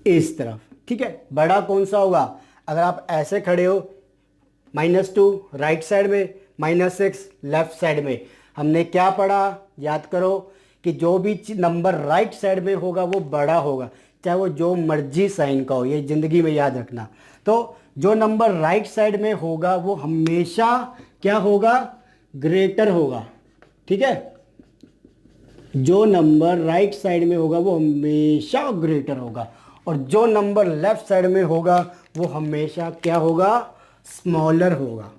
[SPEAKER 1] इस तरफ, ठीक है। बड़ा कौन सा होगा, अगर आप ऐसे खड़े हो, -2 राइट साइड में, -6 लेफ्ट साइड में, हमने क्या पढ़ा, याद करो कि जो भी नंबर राइट साइड में होगा वो बड़ा होगा, चाहे वो जो मर्जी साइन का हो, ये ज़िंदगी में याद रखना। तो जो नंबर राइट साइड में होगा वो हमेशा क्या होगा, ग्रेटर होगा, ठीक है। जो नंबर राइट साइड में होगा वो हमेशा ग्रेटर होगा, और जो नंबर लेफ्ट साइड में होगा वो हमेशा क्या होगा, स्मॉलर होगा।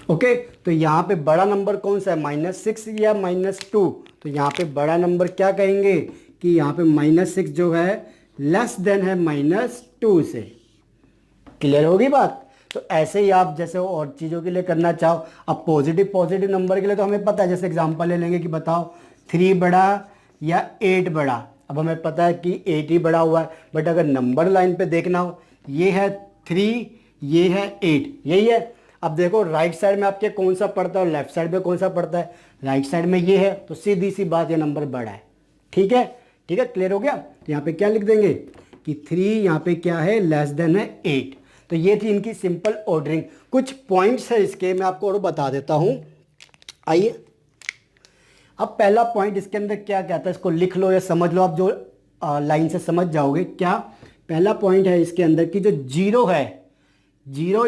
[SPEAKER 1] ओके, तो यहां पे बड़ा नंबर कौन सा है, -6 या -2, तो यहां पे बड़ा नंबर क्या कहेंगे कि यहां पे -6 जो है लेस देन है -2 से। क्लियर होगी बात। तो ऐसे ही आप जैसे और चीज़ों के लिए करना चाहो, अब पॉजिटिव नंबर के लिए तो हमें पता है, जैसे एग्जांपल ले लेंगे कि बताओ 3 बड़ा या 8 बड़ा। अब हमें पता है कि 8 ही बड़ा हुआ है, बट अगर नंबर लाइन पे देखना हो, ये है 3, ये है 8, यही है। अब देखो राइट साइड में आपके कौन सा पड़ता है और लेफ्ट साइड में कौन सा पड़ता है, राइट साइड में ये है, तो सीधी सी बात ये नंबर बड़ा है। ठीक है, ठीक है, क्लियर हो गया। तो यहाँ पे क्या लिख देंगे कि 3 यहाँ पे क्या है, लेस देन है 8। तो ये थी इनकी सिंपल ऑर्डरिंग। कुछ पॉइंट्स है इसके, मैं आपको और बता देता हूँ। आइए, अब पहला पॉइंट इसके अंदर क्या कहता है, इसको लिख लो या समझ लो, आप जो लाइन से समझ जाओगे। क्या पहला पॉइंट है इसके अंदर कि जो जीरो है, zero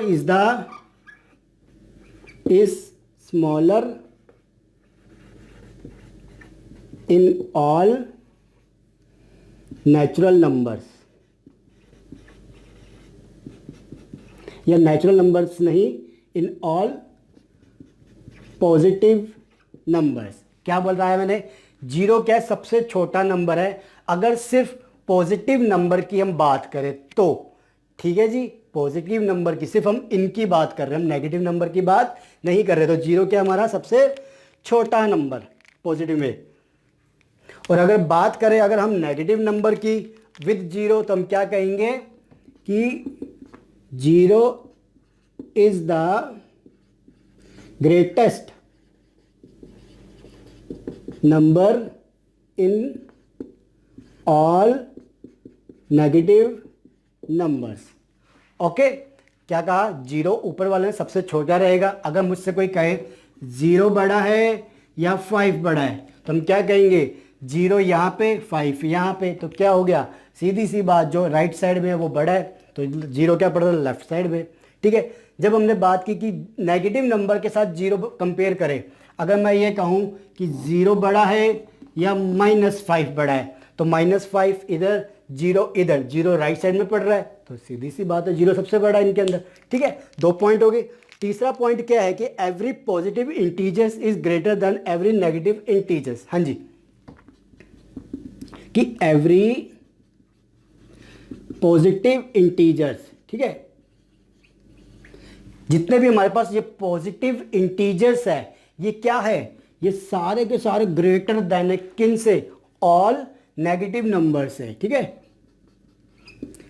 [SPEAKER 1] is smaller in all natural numbers, या नेचुरल नंबर्स नहीं, इन ऑल पॉजिटिव नंबर्स। क्या बोल रहा है मैंने, जीरो क्या है, सबसे छोटा नंबर है अगर सिर्फ पॉजिटिव नंबर की हम बात करें तो। ठीक है जी, पॉजिटिव नंबर की, सिर्फ हम इनकी बात कर रहे हैं, हम नेगेटिव नंबर की बात नहीं कर रहे। तो जीरो क्या हमारा सबसे छोटा नंबर पॉजिटिव में। और अगर बात करें अगर हम नेगेटिव नंबर की विद जीरो, तो हम क्या कहेंगे कि zero is the greatest number in all negative numbers. Okay, क्या कहा, जीरो ऊपर वाले में सबसे छोटा रहेगा। अगर मुझसे कोई कहे जीरो बड़ा है या 5 बड़ा है, तो हम क्या कहेंगे, जीरो यहाँ पे 5 यहाँ पे, तो क्या हो गया, सीधी सी बात, जो राइट साइड में है वो बड़ा है, तो जीरो क्या पड़ रहा है, लेफ्ट साइड में। ठीक है, जब हमने बात की कि नेगेटिव नंबर के साथ जीरो कंपेयर करें, अगर मैं ये कहूँ कि जीरो बड़ा है या -5 बड़ा है, तो -5 इधर, जीरो इधर, जीरो राइट साइड में पड़ रहा है, तो सीधी सी बात है जीरो सबसे बड़ा है इनके अंदर। ठीक है, 2 पॉइंट हो गए। तीसरा पॉइंट क्या है कि every positive integers is greater than every negative integers. हाँ जी, कि एवरी पॉजिटिव इंटीजर्स, ठीक है, जितने भी हमारे पास ये पॉजिटिव इंटीजर्स है, ये क्या है, ये सारे के सारे ग्रेटर देन किन से, ऑल नेगेटिव नंबर से। ठीक है,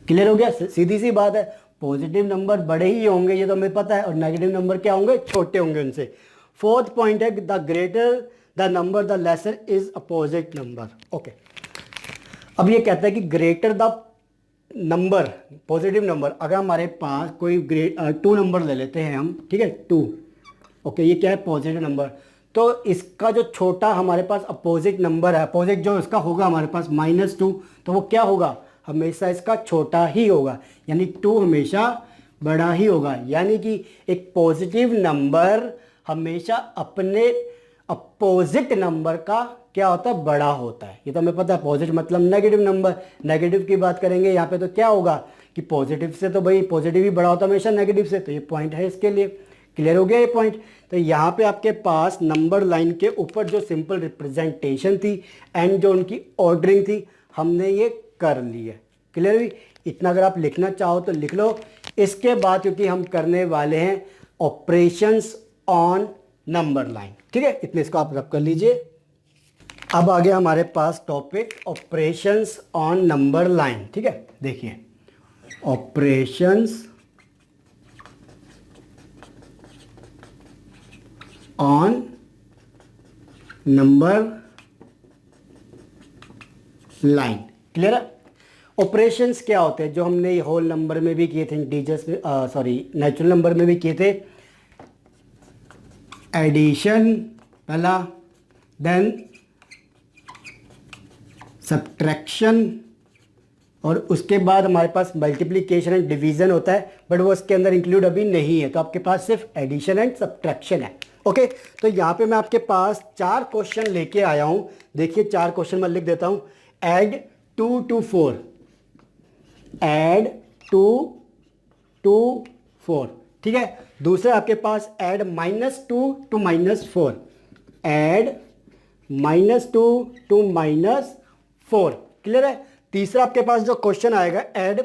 [SPEAKER 1] क्लियर हो गया, सीधी सी बात है, पॉजिटिव नंबर बड़े ही होंगे ये तो हमें पता है, और नेगेटिव नंबर क्या होंगे, छोटे होंगे उनसे। फोर्थ पॉइंट है the greater the number the lesser is opposite number. Okay, अब ये कहता है कि greater the number, positive number, अगर हमारे पास कोई 2 नंबर ले लेते हैं हम, ठीक है, 2। ओके, ये क्या है, पॉजिटिव नंबर, तो इसका जो छोटा हमारे पास अपोजिट नंबर है, अपोजिट जो इसका होगा हमारे पास -2, तो वो क्या होगा, हमेशा इसका छोटा ही होगा, यानी 2 हमेशा बड़ा ही होगा। यानी कि एक पॉजिटिव नंबर हमेशा अपने अपोजिट नंबर का क्या होता है, बड़ा होता है। ये तो हमें पता है, पॉजिटिव मतलब नेगेटिव नंबर, नेगेटिव की बात करेंगे यहाँ पे तो क्या होगा कि पॉजिटिव से तो भाई पॉजिटिव ही बड़ा होता है हमेशा नेगेटिव से, तो ये पॉइंट है इसके लिए। क्लियर हो गया ये पॉइंट। तो यहाँ पे आपके पास नंबर लाइन के ऊपर जो सिंपल रिप्रेजेंटेशन थी एंड जो उनकी ऑर्डरिंग थी, हमने ये कर ली है। क्लियर हुई, इतना अगर आप लिखना चाहो तो लिख लो। इसके बाद क्योंकि हम करने वाले हैं ऑपरेशंस ऑन नंबर लाइन, ठीक है, इतने इसको आप रब कर लीजिए। अब आ गया हमारे पास topic operations on number line. ठीक है, देखिए operations on number line. Clear है, ऑपरेशंस क्या होते हैं जो हमने होल नंबर में भी किए थे, इंटीजर्स में, सॉरी नेचुरल नंबर में भी किए थे। एडिशन पहला, देन सब्ट्रैक्शन, और उसके बाद हमारे पास मल्टीप्लिकेशन एंड डिवीजन होता है, बट वो इसके अंदर इंक्लूड अभी नहीं है, तो आपके पास सिर्फ एडिशन एंड सब्ट्रैक्शन है। ओके, तो यहाँ पे मैं आपके पास 4 क्वेश्चन लेके आया हूँ। देखिए 4 क्वेश्चन मैं लिख देता हूँ। ऐड 2 to 4, ऐड 2 to 4, ठीक है। दूसरा आपके पास add -2 to -4, add -2 to -4, clear है। तीसरा आपके पास जो क्वेश्चन आएगा ऐड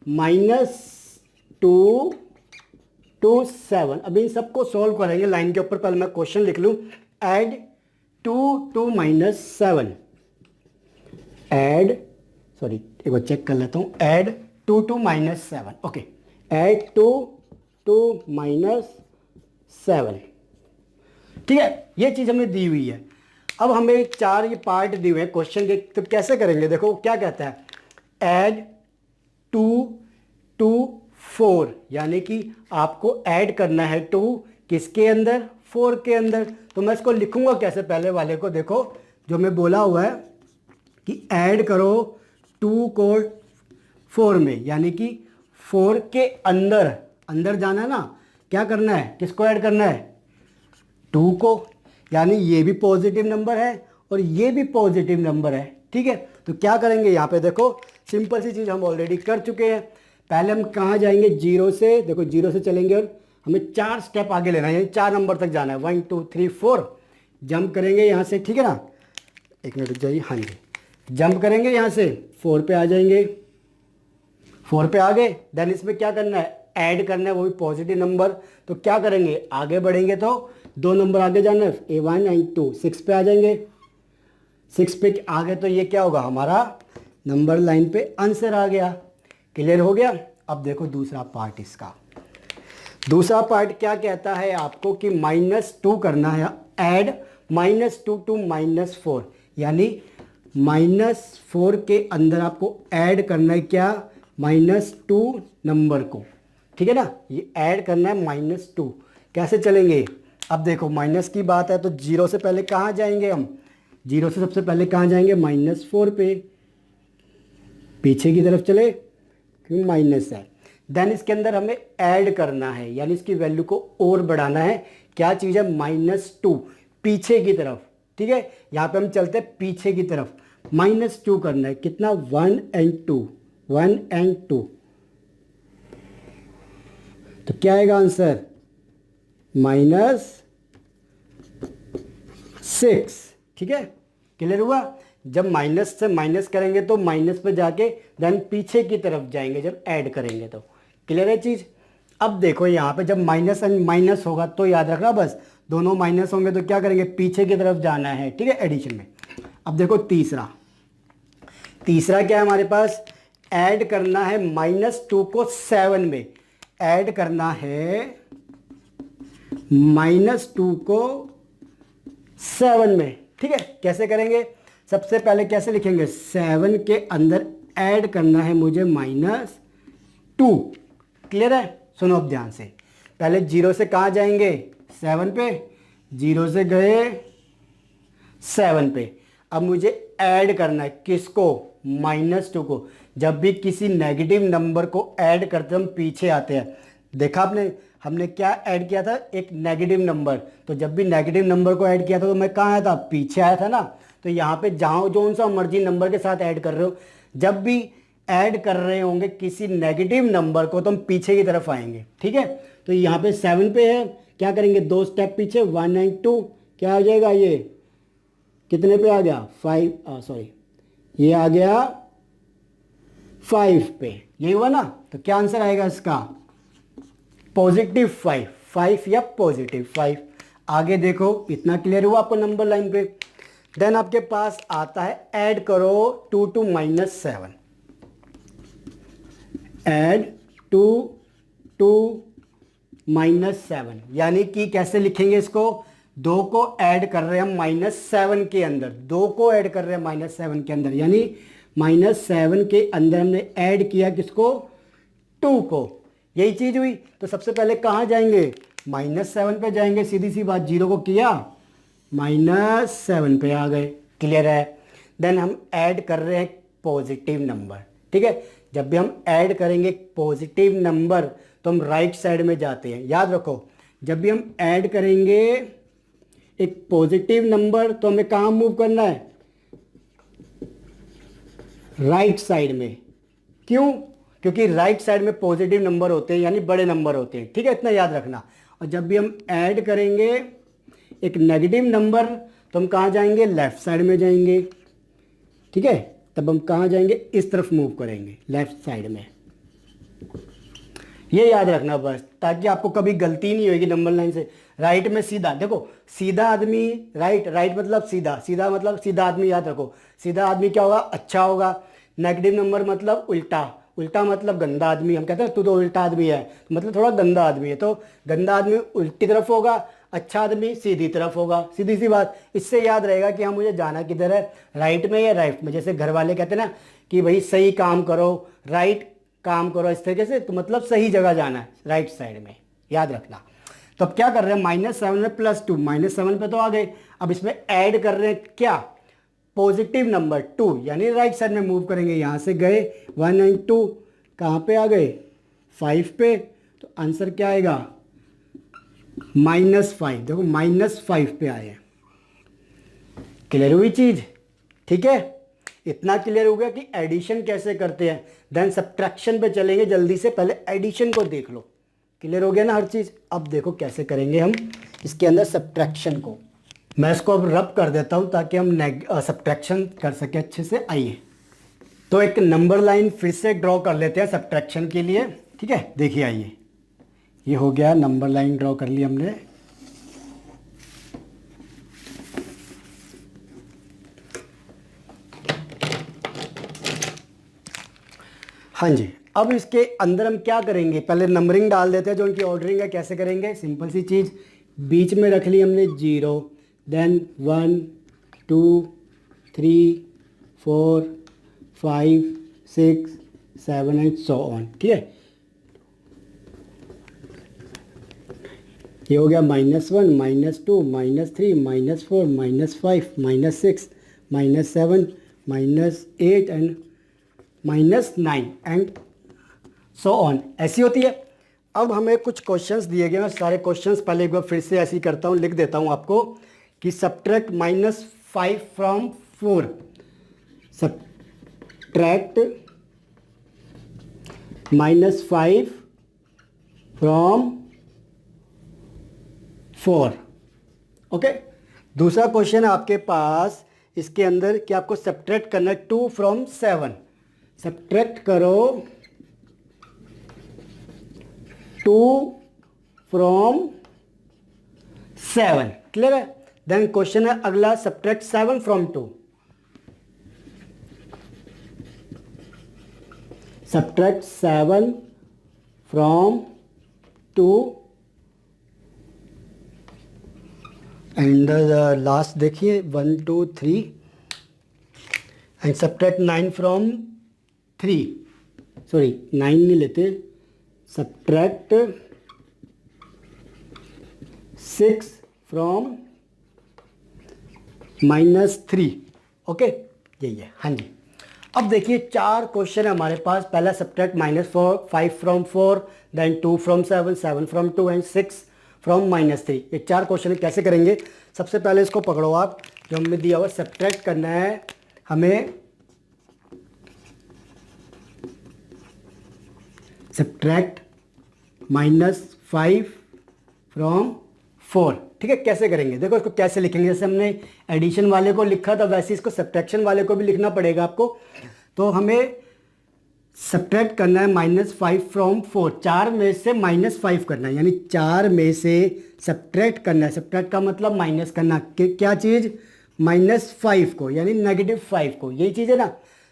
[SPEAKER 1] -2 to 7। अभी इन सबको सॉल्व करेंगे लाइन के ऊपर, पहले मैं क्वेश्चन लिख लूं। ऐड 2 to -7, ऐड सॉरी एक बार चेक कर लेता हूं, add 2 to -7, okay, add 2 to -7, ठीक है। ये चीज़ हमें दी हुई है। अब हमें 4 ये पार्ट दिए हुए हैं क्वेश्चन के, तो कैसे करेंगे, देखो क्या कहता है, ऐड 2 to 4, यानी कि आपको ऐड करना है 2 किसके अंदर, 4 के अंदर। तो मैं इसको लिखूंगा कैसे, पहले वाले को देखो, जो मैं बोला हुआ है कि ऐड करो 2 को 4 में, यानी कि 4 के अंदर, अंदर जाना है ना, क्या करना है, किसको ऐड करना है, 2 को, यानी ये भी पॉजिटिव नंबर है और ये भी पॉजिटिव नंबर है, ठीक है। तो क्या करेंगे यहाँ पे, देखो सिंपल सी चीज़ हम ऑलरेडी कर चुके हैं। पहले हम कहाँ जाएंगे, 0 से, देखो 0 से चलेंगे और हमें 4 स्टेप आगे लेना है, यानी 4 नंबर तक जाना है, 1 2 3 4, जंप करेंगे यहाँ से, ठीक है ना, एक मिनट रुक जाइए, हाँ जी, जंप करेंगे यहाँ से 4 पे आ जाएंगे, 4 पे आ गए। देन इसमें क्या करना है, ऐड करना है, वो भी पॉजिटिव नंबर। तो क्या करेंगे, आगे बढ़ेंगे तो 2 नंबर आगे जाना है, A1 and 2, 6 पे आ जाएंगे, 6 पे आ गए तो ये क्या होगा, हमारा नंबर लाइन पे आंसर आ गया, क्लियर हो गया। अब देखो दूसरा पार्ट इसका, दूसरा पार्ट क्या कहता है आपको कि -2 करना है, ऐड -2 to -4, यानी -4 के अंदर आपको ऐड करना है क्या, -2 नंबर को, ठीक है ना, ये ऐड करना है -2। कैसे चलेंगे, अब देखो माइनस की बात है तो 0 से पहले कहाँ जाएंगे हम, 0 से सबसे पहले कहाँ जाएंगे, -4 पे, पीछे की तरफ चले क्यों, माइनस है। देन इसके अंदर हमें ऐड करना है, यानी इसकी वैल्यू को और बढ़ाना है, क्या चीज़ है, -2, पीछे की तरफ, ठीक है। यहाँ पे हम चलते हैं पीछे की तरफ, -2 करना है, कितना, 1 and 2, 1 and 2, तो क्या आएगा आंसर, -6, ठीक है, क्लियर हुआ। जब माइनस से माइनस करेंगे तो माइनस पे जाके देन पीछे की तरफ जाएंगे जब ऐड करेंगे, तो क्लियर है चीज़। अब देखो यहाँ पे जब माइनस एंड माइनस होगा तो याद रखना, बस दोनों माइनस होंगे तो क्या करेंगे, पीछे की तरफ जाना है, ठीक है, एडिशन में। अब देखो तीसरा क्या है हमारे पास, ऐड करना है -2 को 7 में, ऐड करना है -2 को 7 में, ठीक है। कैसे करेंगे, सबसे पहले कैसे लिखेंगे, 7 के अंदर ऐड करना है मुझे -2, क्लियर है। सुनो अब ध्यान से, पहले 0 से कहाँ जाएंगे, 7 पे, 0 से गए 7 पे, अब मुझे ऐड करना है किसको, -2 को। जब भी किसी नेगेटिव नंबर को ऐड करते हम पीछे आते हैं, देखा आपने, हमने क्या ऐड किया था, एक नेगेटिव नंबर, तो जब भी नेगेटिव नंबर को ऐड किया था तो मैं कहाँ आया था, पीछे आया था ना। तो यहाँ पे जहाँ जो सा मर्जी नंबर के साथ ऐड कर रहे हो, जब भी ऐड कर रहे होंगे किसी नेगेटिव नंबर को तो हम पीछे की तरफ आएंगे, ठीक है। तो यहाँ पे 7 पे है, क्या करेंगे, 2 स्टेप पीछे, 1 and 2, क्या आ जाएगा, ये कितने पे आ गया, 5, सॉरी ये आ गया 5 पे, यही हुआ ना। तो क्या आंसर आएगा इसका, +5, 5 या +5। आगे देखो, इतना क्लियर हुआ आपको नंबर लाइन पे। देन आपके पास आता है ऐड करो 2 to -7, ऐड 2 to -7, यानी कि कैसे लिखेंगे इसको, 2 को ऐड कर रहे हैं हम -7 के अंदर, 2 को ऐड कर रहे हैं -7 के अंदर, यानी -7 के अंदर हमने ऐड किया किसको, 2 को, यही चीज हुई। तो सबसे पहले कहाँ जाएंगे, -7 पे जाएंगे, सीधी सी बात, 0 को किया, -7 पे आ गए, क्लियर है। देन हम ऐड कर रहे हैं पॉजिटिव नंबर, ठीक है। जब भी हम ऐड करेंगे पॉजिटिव नंबर तो हम राइट साइड में जाते हैं, याद रखो। जब भी हम ऐड करेंगे एक पॉजिटिव नंबर तो हमें कहाँ मूव करना है, राइट साइड में। क्यों? क्योंकि राइट साइड में पॉजिटिव नंबर होते हैं यानी बड़े नंबर होते हैं, ठीक है, इतना याद रखना। और जब भी हम ऐड करेंगे एक नेगेटिव नंबर तो हम कहाँ जाएंगे, लेफ्ट साइड में जाएंगे, ठीक है। तब हम कहाँ जाएंगे, इस तरफ मूव करेंगे, लेफ्ट साइड में। ये याद रखना बस, ताकि आपको कभी गलती नहीं होगी नंबर लाइन से। राइट में सीधा, देखो सीधा आदमी, राइट, राइट मतलब सीधा, सीधा मतलब सीधा आदमी, याद रखो। सीधा आदमी क्या होगा, अच्छा होगा। नेगेटिव नंबर मतलब उल्टा, उल्टा मतलब गंदा आदमी। हम कहते हैं तू तो उल्टा आदमी है, तो मतलब थोड़ा गंदा आदमी है। तो गंदा आदमी उल्टी तरफ होगा, अच्छा आदमी सीधी तरफ होगा, सीधी सी बात। इससे याद रहेगा कि हाँ मुझे जाना किधर है, राइट में या राइट में। जैसे घर वाले कहते हैं ना कि भाई सही काम करो, राइट काम करो, इस तरीके से, तो मतलब सही जगह जाना है, राइट साइड में, याद रखना। तो अब क्या कर रहे हैं, -7 में +2, -7 पे तो आ गए। अब इसमें ऐड कर रहे हैं क्या, पॉजिटिव नंबर 2, यानी राइट साइड में मूव करेंगे। यहाँ से गए 1 और 2, कहाँ पे आ गए, 5 पे। तो आंसर क्या आएगा, -5। देखो -5 पे आए। क्लियर हुई चीज़, ठीक है। इतना क्लियर हो गया कि एडिशन कैसे करते हैं। देन सब्ट्रैक्शन पे चलेंगे जल्दी से, पहले एडिशन को देख लो। क्लियर हो गया ना हर चीज़। अब देखो कैसे करेंगे हम इसके अंदर सब्ट्रैक्शन को। मैं इसको अब रब कर देता हूँ ताकि हम सब्ट्रैक्शन कर सके अच्छे से। आइए तो एक नंबर लाइन फिर से ड्रॉ कर लेते हैं सब्ट्रैक्शन के लिए, ठीक है। देखिए आइए, ये हो गया, नंबर लाइन ड्रॉ कर ली हमने। हाँ जी, अब इसके अंदर हम क्या करेंगे, पहले नंबरिंग डाल देते हैं जो उनकी ऑर्डरिंग है। कैसे करेंगे, सिंपल सी चीज़, बीच में रख ली हमने 0, देन 1 2 3 4 5 6 7 एंड सो ऑन, ठीक है। ये हो गया -1 -2 -3 -4 -5 -6 -7 -8 एंड -9 एंड सो ऑन, ऐसी होती है। अब हमें कुछ क्वेश्चंस दिए गए हैं, सारे क्वेश्चंस पहले एक बार फिर से ऐसे ही करता हूँ, लिख देता हूँ आपको कि subtract -5 from 4, subtract -5 from 4, okay. दूसरा क्वेश्चन है आपके पास इसके अंदर कि आपको सब्ट्रैक्ट करना है 2 फ्रॉम 7, सब्ट्रैक्ट करो 2 फ्रॉम 7, क्लियर है। देन क्वेश्चन है अगला, subtract 7 from 2, subtract 7 from 2 and last देखिए 1 2 3 एंड सब्ट्रैक्ट 9 फ्रॉम 3, सॉरी 9 नहीं लेते, सब्ट्रैक्ट 6 फ्रॉम -3, ओके, यही है। हाँ जी, अब देखिए 4 क्वेश्चन है हमारे पास। पहला subtract -5 from 4, then 2 from 7, 7 from 2 and 6 from -3। ये 4 क्वेश्चन कैसे करेंगे, सबसे पहले इसको पकड़ो आप, जो हमें दिया हुआ सब्ट्रैक्ट करना है हमें, सब्ट्रैक्ट -5 फ्रॉम 4, ठीक है। कैसे करेंगे, देखो इसको कैसे लिखेंगे, जैसे हमने एडिशन वाले को लिखा था वैसे इसको सब्ट्रैक्शन वाले को भी लिखना पड़ेगा आपको। तो हमें सब्ट्रैक्ट करना है -5 फ्रॉम 4, 4 में से -5 करना है, यानी 4 में से सब्ट्रैक्ट करना है। सब्ट्रैक्ट का मतलब माइनस करना, क्या चीज़, -5 को, यानी -5 को, यही चीज़ है ना।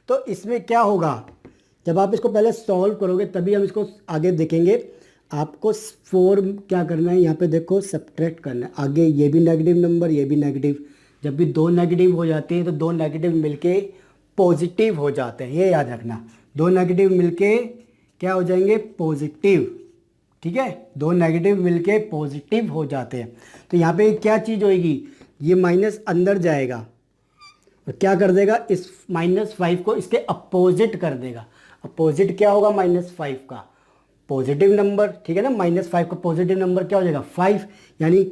[SPEAKER 1] तो इसमें क्या होगा, जब आप इसको पहले सॉल्व करोगे तभी हम इसको आगे देखेंगे। आपको 4 क्या करना है, यहाँ पे देखो सब्ट्रैक्ट करना है, आगे ये भी नेगेटिव नंबर, ये भी नेगेटिव। जब भी 2 नेगेटिव हो जाते हैं तो 2 नेगेटिव मिलके पॉजिटिव हो जाते हैं, ये याद रखना। 2 नेगेटिव मिलके क्या हो जाएंगे, पॉजिटिव, ठीक है। 2 नेगेटिव मिलके पॉजिटिव हो जाते हैं। तो यहाँ पे क्या चीज़ होएगी, ये माइनस अंदर जाएगा और क्या कर देगा, इस -5 को इसके अपोजिट कर देगा। अपोजिट क्या होगा -5 का? पॉजिटिव नंबर, ठीक है ना। -5 का पॉजिटिव नंबर क्या हो जाएगा? 5, यानी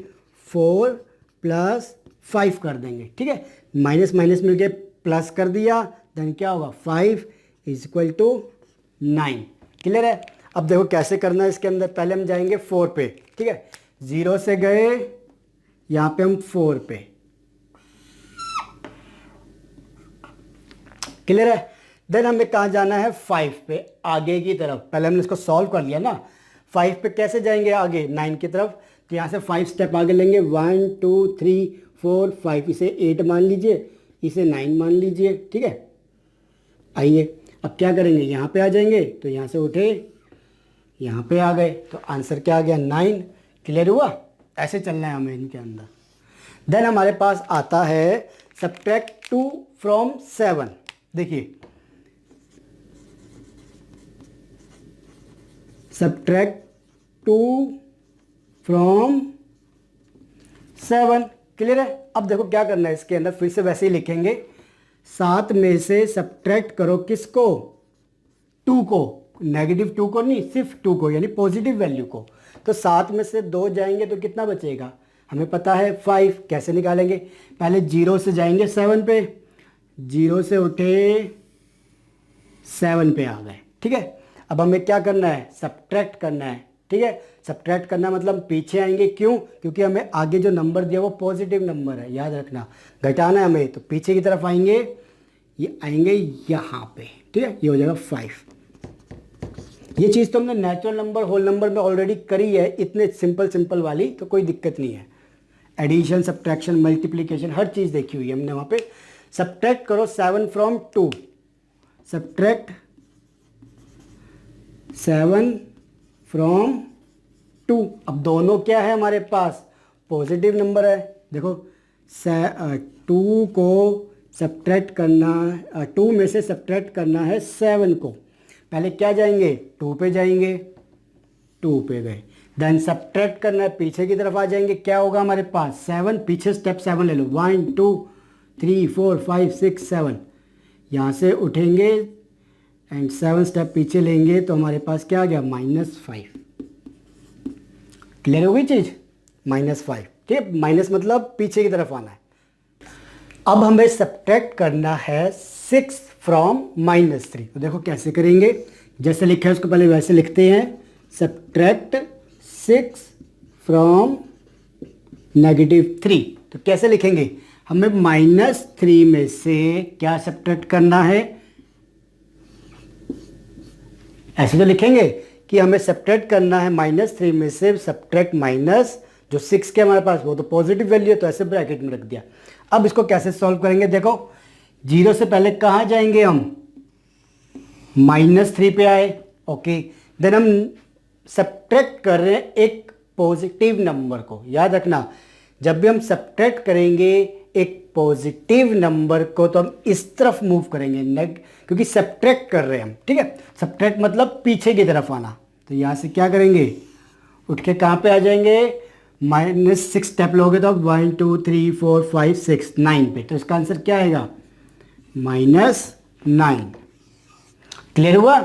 [SPEAKER 1] 4 + 5 कर देंगे, ठीक है। माइनस माइनस मिलके प्लस कर दिया, देन क्या होगा? 5 = 9। क्लियर है? अब देखो कैसे करना है इसके अंदर। पहले हम जाएंगे 4 पे, ठीक है। 0 से गए यहाँ पे हम 4 पे। क्लियर है? देन हमें कहाँ जाना है? 5 पे, आगे की तरफ। पहले हमने इसको सॉल्व कर लिया ना। 5 पे कैसे जाएंगे आगे? 9 की तरफ। तो यहाँ से 5 स्टेप आगे लेंगे। 1 2 3 4 5, इसे 8 मान लीजिए, इसे 9 मान लीजिए, ठीक है। आइए अब क्या करेंगे? यहाँ पे आ जाएंगे, तो यहाँ से उठे, यहाँ पे आ गए, तो आंसर क्या आ गया? 9। क्लियर हुआ? ऐसे चलना है हमें इनके अंदर। देन हमारे पास आता है सब्ट्रैक्ट 2 फ्रॉम 7। देखिए, सब्ट्रैक्ट 2 फ्रॉम 7। क्लियर है? अब देखो क्या करना है इसके अंदर, फिर से वैसे ही लिखेंगे। 7 में से सब्ट्रैक्ट करो किसको? 2 को। -2 को नहीं, सिर्फ 2 को, यानी पॉजिटिव वैल्यू को। तो 7 में से 2 जाएंगे तो कितना बचेगा? हमें पता है 5। कैसे निकालेंगे? पहले 0 से जाएंगे 7 पे, 0 से उठे 7 पे आ गए, ठीक है। अब हमें क्या करना है? सब्ट्रैक्ट करना है, ठीक है। सब्ट्रैक्ट करना मतलब पीछे आएंगे, क्यों? क्योंकि हमें आगे जो नंबर दिया वो पॉजिटिव नंबर है, याद रखना। घटाना है हमें, तो पीछे की तरफ आएंगे, ये आएंगे यहाँ पे, ठीक है। ये हो जाएगा 5। ये चीज़ तो हमने नेचुरल नंबर, होल नंबर में ऑलरेडी करी है, इतने सिंपल वाली, तो कोई दिक्कत नहीं है। एडिशन, सब्ट्रैक्शन, मल्टीप्लिकेशन, हर चीज़ देखी हुई है हमने वहाँ पे। सब्ट्रैक्ट करो 7 फ्रॉम 2, सब्ट्रैक्ट 7 फ्रॉम 2। अब दोनों क्या है हमारे पास? पॉजिटिव नंबर है। देखो 2 को सब्ट्रैक्ट करना, 2 में से सब्ट्रैक्ट करना है 7 को। पहले क्या जाएंगे? 2 पे जाएंगे, 2 पे गए। देन सब्ट्रैक्ट करना है, पीछे की तरफ आ जाएंगे। क्या होगा हमारे पास? 7, पीछे स्टेप 7 ले लो। 1 2 3 4 5 6 7, यहाँ से उठेंगे एंड 7 स्टेप पीछे लेंगे, तो हमारे पास क्या आ गया? -5। क्लियर हो गई चीज़? -5, ठीक है। माइनस मतलब पीछे की तरफ आना है। अब हमें सब्ट्रैक्ट करना है 6 फ्रॉम -3। तो देखो कैसे करेंगे, जैसे लिखा है उसको पहले वैसे लिखते हैं। Subtract 6 from -3। तो कैसे लिखेंगे? हमें -3 में से क्या सब्ट्रैक्ट करना है? ऐसे तो लिखेंगे कि हमें सब्ट्रैक्ट करना है -3 में से सब्ट्रैक्ट माइनस जो 6 के हमारे पास, वो तो पॉजिटिव वैल्यू है, तो ऐसे ब्रैकेट में रख दिया। अब इसको कैसे सॉल्व करेंगे? देखो 0 से पहले कहाँ जाएंगे हम? -3 पे आए, ओके। देन हम सब्ट्रैक्ट कर रहे हैं एक पॉजिटिव नंबर को। याद रखना, जब भी हम सब्ट्रैक्ट करेंगे एक पॉजिटिव नंबर को, तो हम इस तरफ मूव करेंगे, क्योंकि सब्ट्रैक्ट कर रहे हैं हम, ठीक है। सब्ट्रैक्ट मतलब पीछे की तरफ आना। तो यहाँ से क्या करेंगे? उठ के कहाँ पे आ जाएंगे? -6 स्टेप लोगे तो 1 2 3 4 5 6 9 पे। तो इसका आंसर क्या आएगा? -9। क्लियर हुआ?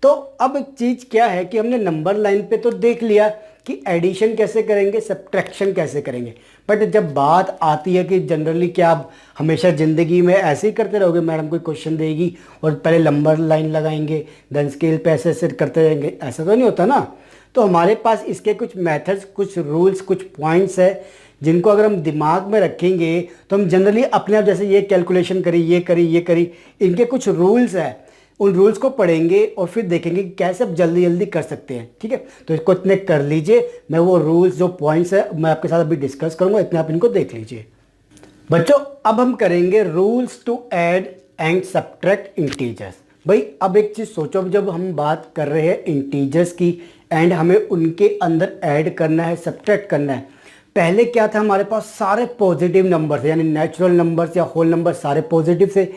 [SPEAKER 1] तो अब एक चीज़ क्या है कि हमने नंबर लाइन पे तो देख लिया कि एडिशन कैसे करेंगे, सब्ट्रैक्शन कैसे करेंगे, बट जब बात आती है कि जनरली क्या आप हमेशा ज़िंदगी में ऐसे ही करते रहोगे? मैडम कोई क्वेश्चन देगी और पहले नंबर लाइन लगाएंगे, देन स्केल पे ऐसे ऐसे करते रहेंगे, ऐसा तो नहीं होता ना। तो हमारे पास इसके कुछ मेथड्स, कुछ रूल्स, कुछ पॉइंट्स है, जिनको अगर हम दिमाग में रखेंगे तो हम जनरली अपने आप, जैसे ये कैलकुलेशन करी, ये करी, ये करी, इनके कुछ रूल्स है, उन रूल्स को पढ़ेंगे और फिर देखेंगे कि कैसे आप जल्दी जल्दी कर सकते हैं, ठीक है। तो इसको इतने कर लीजिए, मैं वो रूल्स जो पॉइंट्स है मैं आपके साथ अभी डिस्कस करूंगा, इतने आप इनको देख लीजिए। बच्चों अब हम करेंगे rules to add and subtract integers. भाई अब एक चीज़ सोचो, जब हम बात कर रहे हैं इंटीजर्स की एंड हमें उनके अंदर ऐड करना है, सब्ट्रैक्ट करना है। पहले क्या था? हमारे पास सारे पॉजिटिव नंबर थे, यानी नेचुरल नंबर्स या होल नंबर सारे पॉजिटिव थे।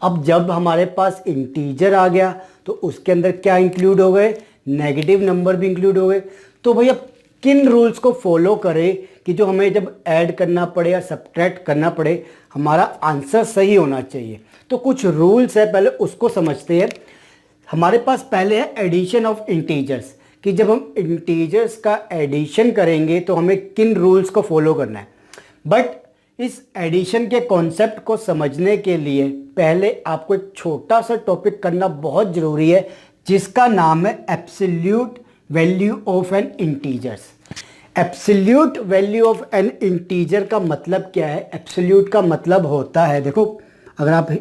[SPEAKER 1] अब जब हमारे पास इंटीजर आ गया तो उसके अंदर क्या इंक्लूड हो गए? नेगेटिव नंबर भी इंक्लूड हो गए। तो भैया किन रूल्स को फॉलो करें कि जो हमें जब ऐड करना पड़े या सब्ट्रैक्ट करना पड़े हमारा आंसर सही होना चाहिए? तो कुछ रूल्स है, पहले उसको समझते हैं। हमारे पास पहले है एडिशन ऑफ इंटीजर्स, कि जब हम इंटीजर्स का एडिशन करेंगे तो हमें किन रूल्स को फॉलो करना है। बट इस एडिशन के कॉन्सेप्ट को समझने के लिए पहले आपको एक छोटा सा टॉपिक करना बहुत ज़रूरी है, जिसका नाम है absolute value of an integers. Absolute value of an integer का मतलब क्या है? एब्सोल्यूट का मतलब होता है, देखो अगर आप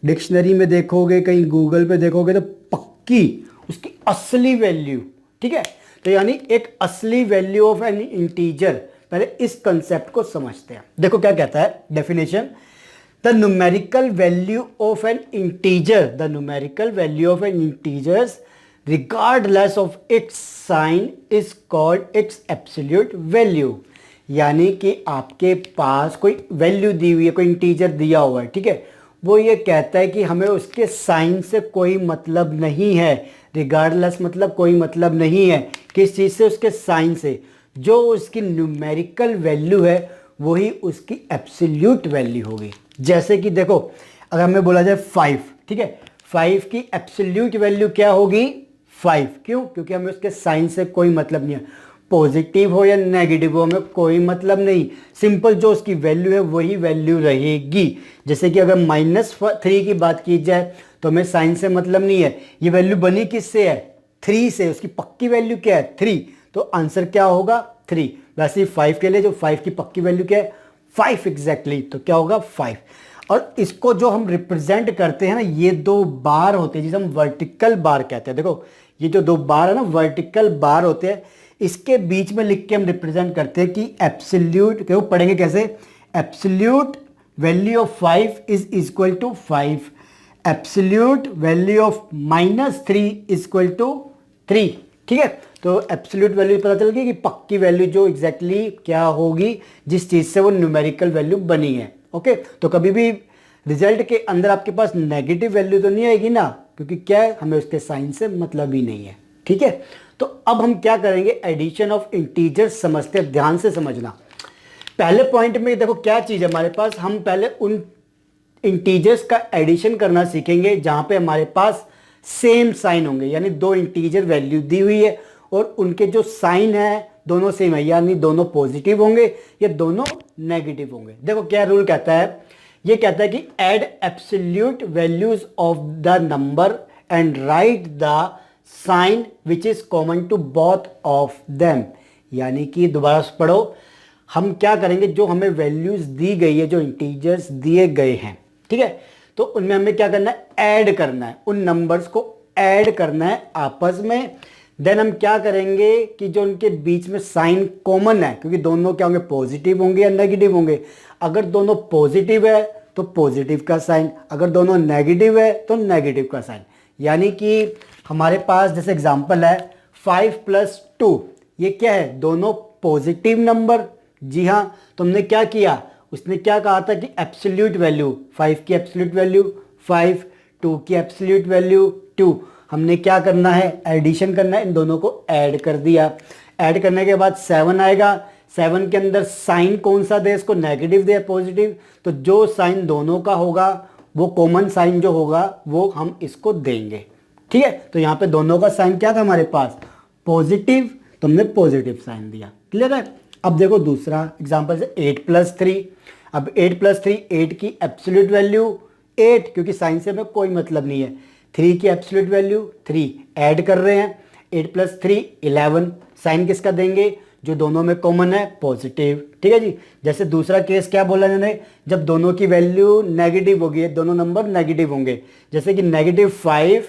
[SPEAKER 1] डिक्शनरी में देखोगे, कहीं गूगल पे देखोगे, तो पक्की उसकी असली वैल्यू, ठीक है। तो यानी एक असली वैल्यू ऑफ एन इंटीजर, पहले इस कंसेप्ट को समझते हैं। देखो क्या कहता है definition, the numerical value of an integer, the numerical value of an integers regardless of its sign is called its absolute value. यानी कि आपके पास कोई वैल्यू दी हुई है, कोई इंटीजर दिया हुआ है, ठीक है, वो ये कहता है कि हमें उसके साइन से कोई मतलब नहीं है। रिगार्डलेस मतलब कोई मतलब नहीं है, किस चीज़ से? उसके साइन से। जो उसकी न्यूमेरिकल वैल्यू है वही उसकी एब्सोल्यूट वैल्यू होगी। जैसे कि देखो अगर हमें बोला जाए 5, ठीक है, 5 की एब्सोल्यूट वैल्यू क्या होगी? 5। क्यों? क्योंकि हमें उसके साइन से कोई मतलब नहीं है, पॉजिटिव हो या नेगेटिव हो हमें कोई मतलब नहीं, सिंपल जो उसकी वैल्यू है वही वैल्यू रहेगी। जैसे कि अगर -3 की बात की जाए तो हमें साइन से मतलब नहीं है, ये वैल्यू बनी किससे है? 3 से, उसकी पक्की वैल्यू क्या है? 3, तो आंसर क्या होगा? 3। वैसे ही 5 के लिए जो 5 की पक्की वैल्यू क्या है? 5 एग्जैक्टली, तो क्या होगा? 5। और इसको जो हम रिप्रेजेंट करते हैं ना, ये 2 बार होते हैं जिसे हम वर्टिकल बार कहते हैं। देखो ये जो 2 बार है ना, वर्टिकल बार होते हैं, इसके बीच में लिख के हम रिप्रेजेंट करते हैं कि एब्सोल्यूट, क्यों पढ़ेंगे कैसे? Absolute value of 5 is equal to 5, absolute value of -3 is equal to 3, ठीक है। तो एब्सोल्यूट वैल्यू पता चल गई कि पक्की वैल्यू जो एग्जैक्टली क्या होगी, जिस चीज़ से वो न्यूमेरिकल वैल्यू बनी है। ओके, तो कभी भी रिजल्ट के अंदर आपके पास नेगेटिव वैल्यू तो नहीं आएगी ना, क्योंकि क्या है, हमें उसके साइन से मतलब ही नहीं है, ठीक है। तो अब हम क्या करेंगे? एडिशन ऑफ इंटीजर्स समझते हैं, ध्यान से समझना। पहले पॉइंट में देखो क्या चीज़ है हमारे पास, हम पहले उन इंटीजर्स का एडिशन करना सीखेंगे जहां पे हमारे पास सेम साइन होंगे, यानी 2 इंटीजर वैल्यू दी हुई है और उनके जो साइन है दोनों सेम है, यानी दोनों पॉजिटिव होंगे या दोनों नेगेटिव होंगे। देखो क्या रूल कहता है, ये कहता है कि add absolute values of the number and write the sign which is common to both of them. यानी कि दोबारा से पढ़ो, हम क्या करेंगे, जो हमें वैल्यूज दी गई है, जो इंटीजर्स दिए गए हैं, ठीक है, तो उनमें हमें क्या करना है? ऐड करना है, उन नंबर्स को ऐड करना है आपस में। देन हम क्या करेंगे कि जो उनके बीच में साइन कॉमन है, क्योंकि दोनों क्या होंगे? पॉजिटिव होंगे या नेगेटिव होंगे। अगर दोनों पॉजिटिव है तो पॉजिटिव का साइन, अगर दोनों नेगेटिव है तो नेगेटिव का साइन। यानी कि हमारे पास जैसे एग्जांपल है 5 + 2, ये क्या है? दोनों पॉजिटिव नंबर। जी हाँ, तुमने क्या किया, उसने क्या कहा था कि एब्सोल्यूट वैल्यू 5 की एब्सोल्यूट वैल्यू 5, 2 की एब्सोल्यूट वैल्यू 2। हमने क्या करना है? एडिशन करना है, इन दोनों को ऐड कर दिया। ऐड करने के बाद 7 आएगा, 7 के अंदर साइन कौन सा दे? इसको नेगेटिव दे पॉजिटिव, तो जो साइन दोनों का होगा वो कॉमन साइन जो होगा वो हम इसको देंगे, ठीक है। तो यहाँ पे दोनों का साइन क्या था हमारे पास? पॉजिटिव, तुमने पॉजिटिव साइन दिया। क्लियर है? अब देखो दूसरा एग्जांपल से 8 + 3। अब 8 + 3, 8 की एब्सोल्यूट वैल्यू 8, क्योंकि साइन से हमें कोई मतलब नहीं है। 3 की एब्सोल्यूट वैल्यू 3, ऐड कर रहे हैं, 8 + 3 11। साइन किसका देंगे? जो दोनों में कॉमन है, पॉजिटिव, ठीक है जी। जैसे दूसरा केस क्या बोला इन्होंने, जब दोनों की वैल्यू नेगेटिव होगी, दोनों नंबर नेगेटिव होंगे, जैसे कि -5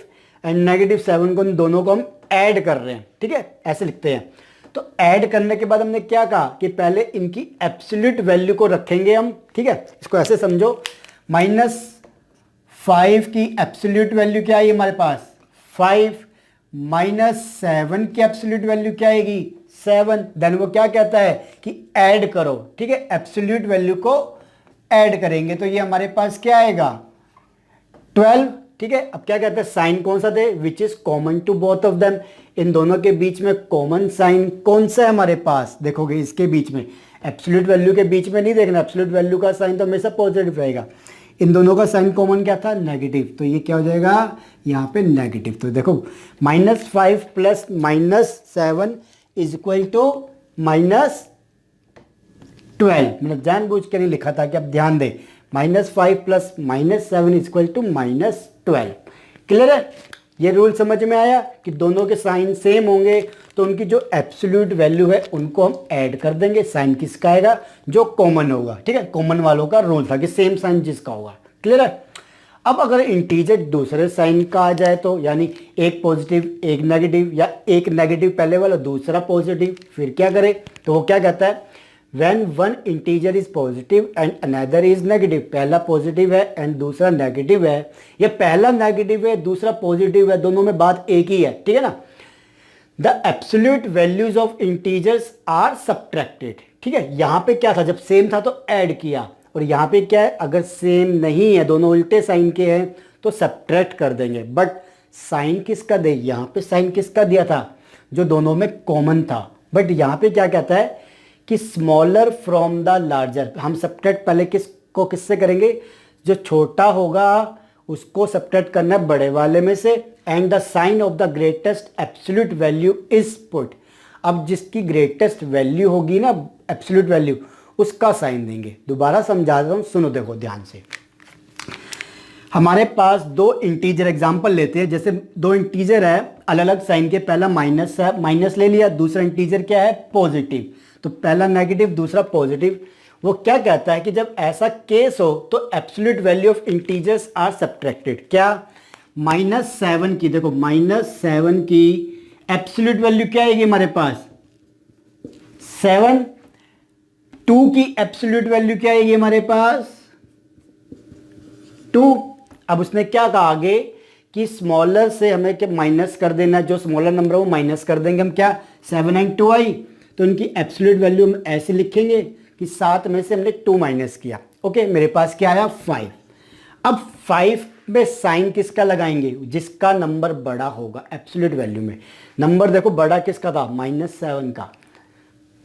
[SPEAKER 1] एंड -7 को, इन दोनों को हम ऐड कर रहे हैं, ठीक है, ऐसे लिखते हैं। तो ऐड करने के बाद हमने क्या कहा कि पहले इनकी एब्सोल्यूट वैल्यू को रखेंगे हम, ठीक है। इसको ऐसे समझो, -5 की एब्सोल्यूट वैल्यू क्या है हमारे पास? 5, -7 की एब्सोल्यूट वैल्यू क्या आएगी? 7। देन वो क्या कहता है कि ऐड करो, ठीक है, एब्सोल्यूट वैल्यू को ऐड करेंगे तो ये हमारे पास क्या आएगा? 12, ठीक है। अब क्या कहते हैं? साइन कौन सा दे? Which is common to both of them. इन दोनों के बीच में कॉमन साइन कौन सा है हमारे पास? देखोगे इसके बीच में, एब्सोल्यूट वैल्यू के बीच में नहीं देखना, एब्सोल्यूट वैल्यू का साइन तो हमेशा पॉजिटिव रहेगा। इन दोनों का साइन कॉमन क्या था? नेगेटिव। तो ये क्या हो जाएगा? यहाँ पे नेगेटिव। तो देखो -5 प्लस -7 इज इक्वल टू -12। मैंने जानबूझ के नहीं लिखा था कि आप ध्यान दें, -5 plus -7 is equal to -12। Clear है? ये रूल समझ में आया कि दोनों के साइन सेम होंगे तो उनकी जो एब्सोल्यूट वैल्यू है उनको हम ऐड कर देंगे। साइन किसका आएगा? जो कॉमन होगा। ठीक है, कॉमन वालों का रूल था कि सेम साइन जिसका होगा। क्लियर है? अब अगर इंटीजर दूसरे साइन का आ जाए तो, यानी एक पॉजिटिव एक नेगेटिव, या एक नेगेटिव पहले वाला दूसरा पॉजिटिव, फिर क्या करें? तो वो क्या कहता है, when one integer is positive and another is negative, पहला पॉजिटिव है एंड दूसरा नेगेटिव है, या पहला नेगेटिव है दूसरा पॉजिटिव है, दोनों में बात एक ही है। ठीक है ना? The absolute values of integers are subtracted. ठीक है, यहां पे क्या था, जब सेम था तो ऐड किया, और यहां पे क्या है, अगर सेम नहीं है, दोनों उल्टे साइन के हैं तो सब्ट्रैक्ट कर देंगे। बट साइन किसका दे, यहां पे साइन किसका दिया था, जो दोनों में कॉमन था। बट यहां पे क्या कहता है कि स्मॉलर फ्रॉम द लार्जर। हम सब्ट्रैक्ट पहले किससे करेंगे, जो छोटा होगा उसको सब्ट्रैक्ट करना है बड़े वाले में से, and the sign of the greatest absolute value is put. अब जिसकी ग्रेटेस्ट वैल्यू होगी ना, एब्सोल्यूट वैल्यू, उसका साइन देंगे। दोबारा समझा रहा हूं, सुनो देखो ध्यान से। हमारे पास दो इंटीजर एग्जांपल लेते हैं, जैसे दो इंटीजर है अलग अलग साइन के, पहला माइनस है, माइनस ले लिया, दूसरा इंटीजर क्या है, पॉजिटिव। तो पहला नेगेटिव दूसरा पॉजिटिव। वो क्या कहता है कि जब ऐसा केस हो तो absolute value of integers are subtracted. क्या? -7 की, देखो -7 की एब्सोल्यूट वैल्यू क्या आएगी हमारे पास, 7। 2 की एब्सोल्यूट वैल्यू क्या आएगी हमारे पास, 2। अब उसने क्या कहा आगे कि स्मॉलर से हमें क्या माइनस कर देना, जो स्मॉलर नंबर है वो माइनस कर देंगे हम। क्या? 7 एंड 2 आई, तो इनकी एब्सोल्यूट वैल्यू हम ऐसे लिखेंगे कि 7 में से हमने 2 माइनस किया। ओके, मेरे पास क्या आया, 5। अब 5 में साइन किसका लगाएंगे, जिसका नंबर बड़ा होगा एब्सोल्यूट वैल्यू में। नंबर देखो बड़ा किसका था, -7 का।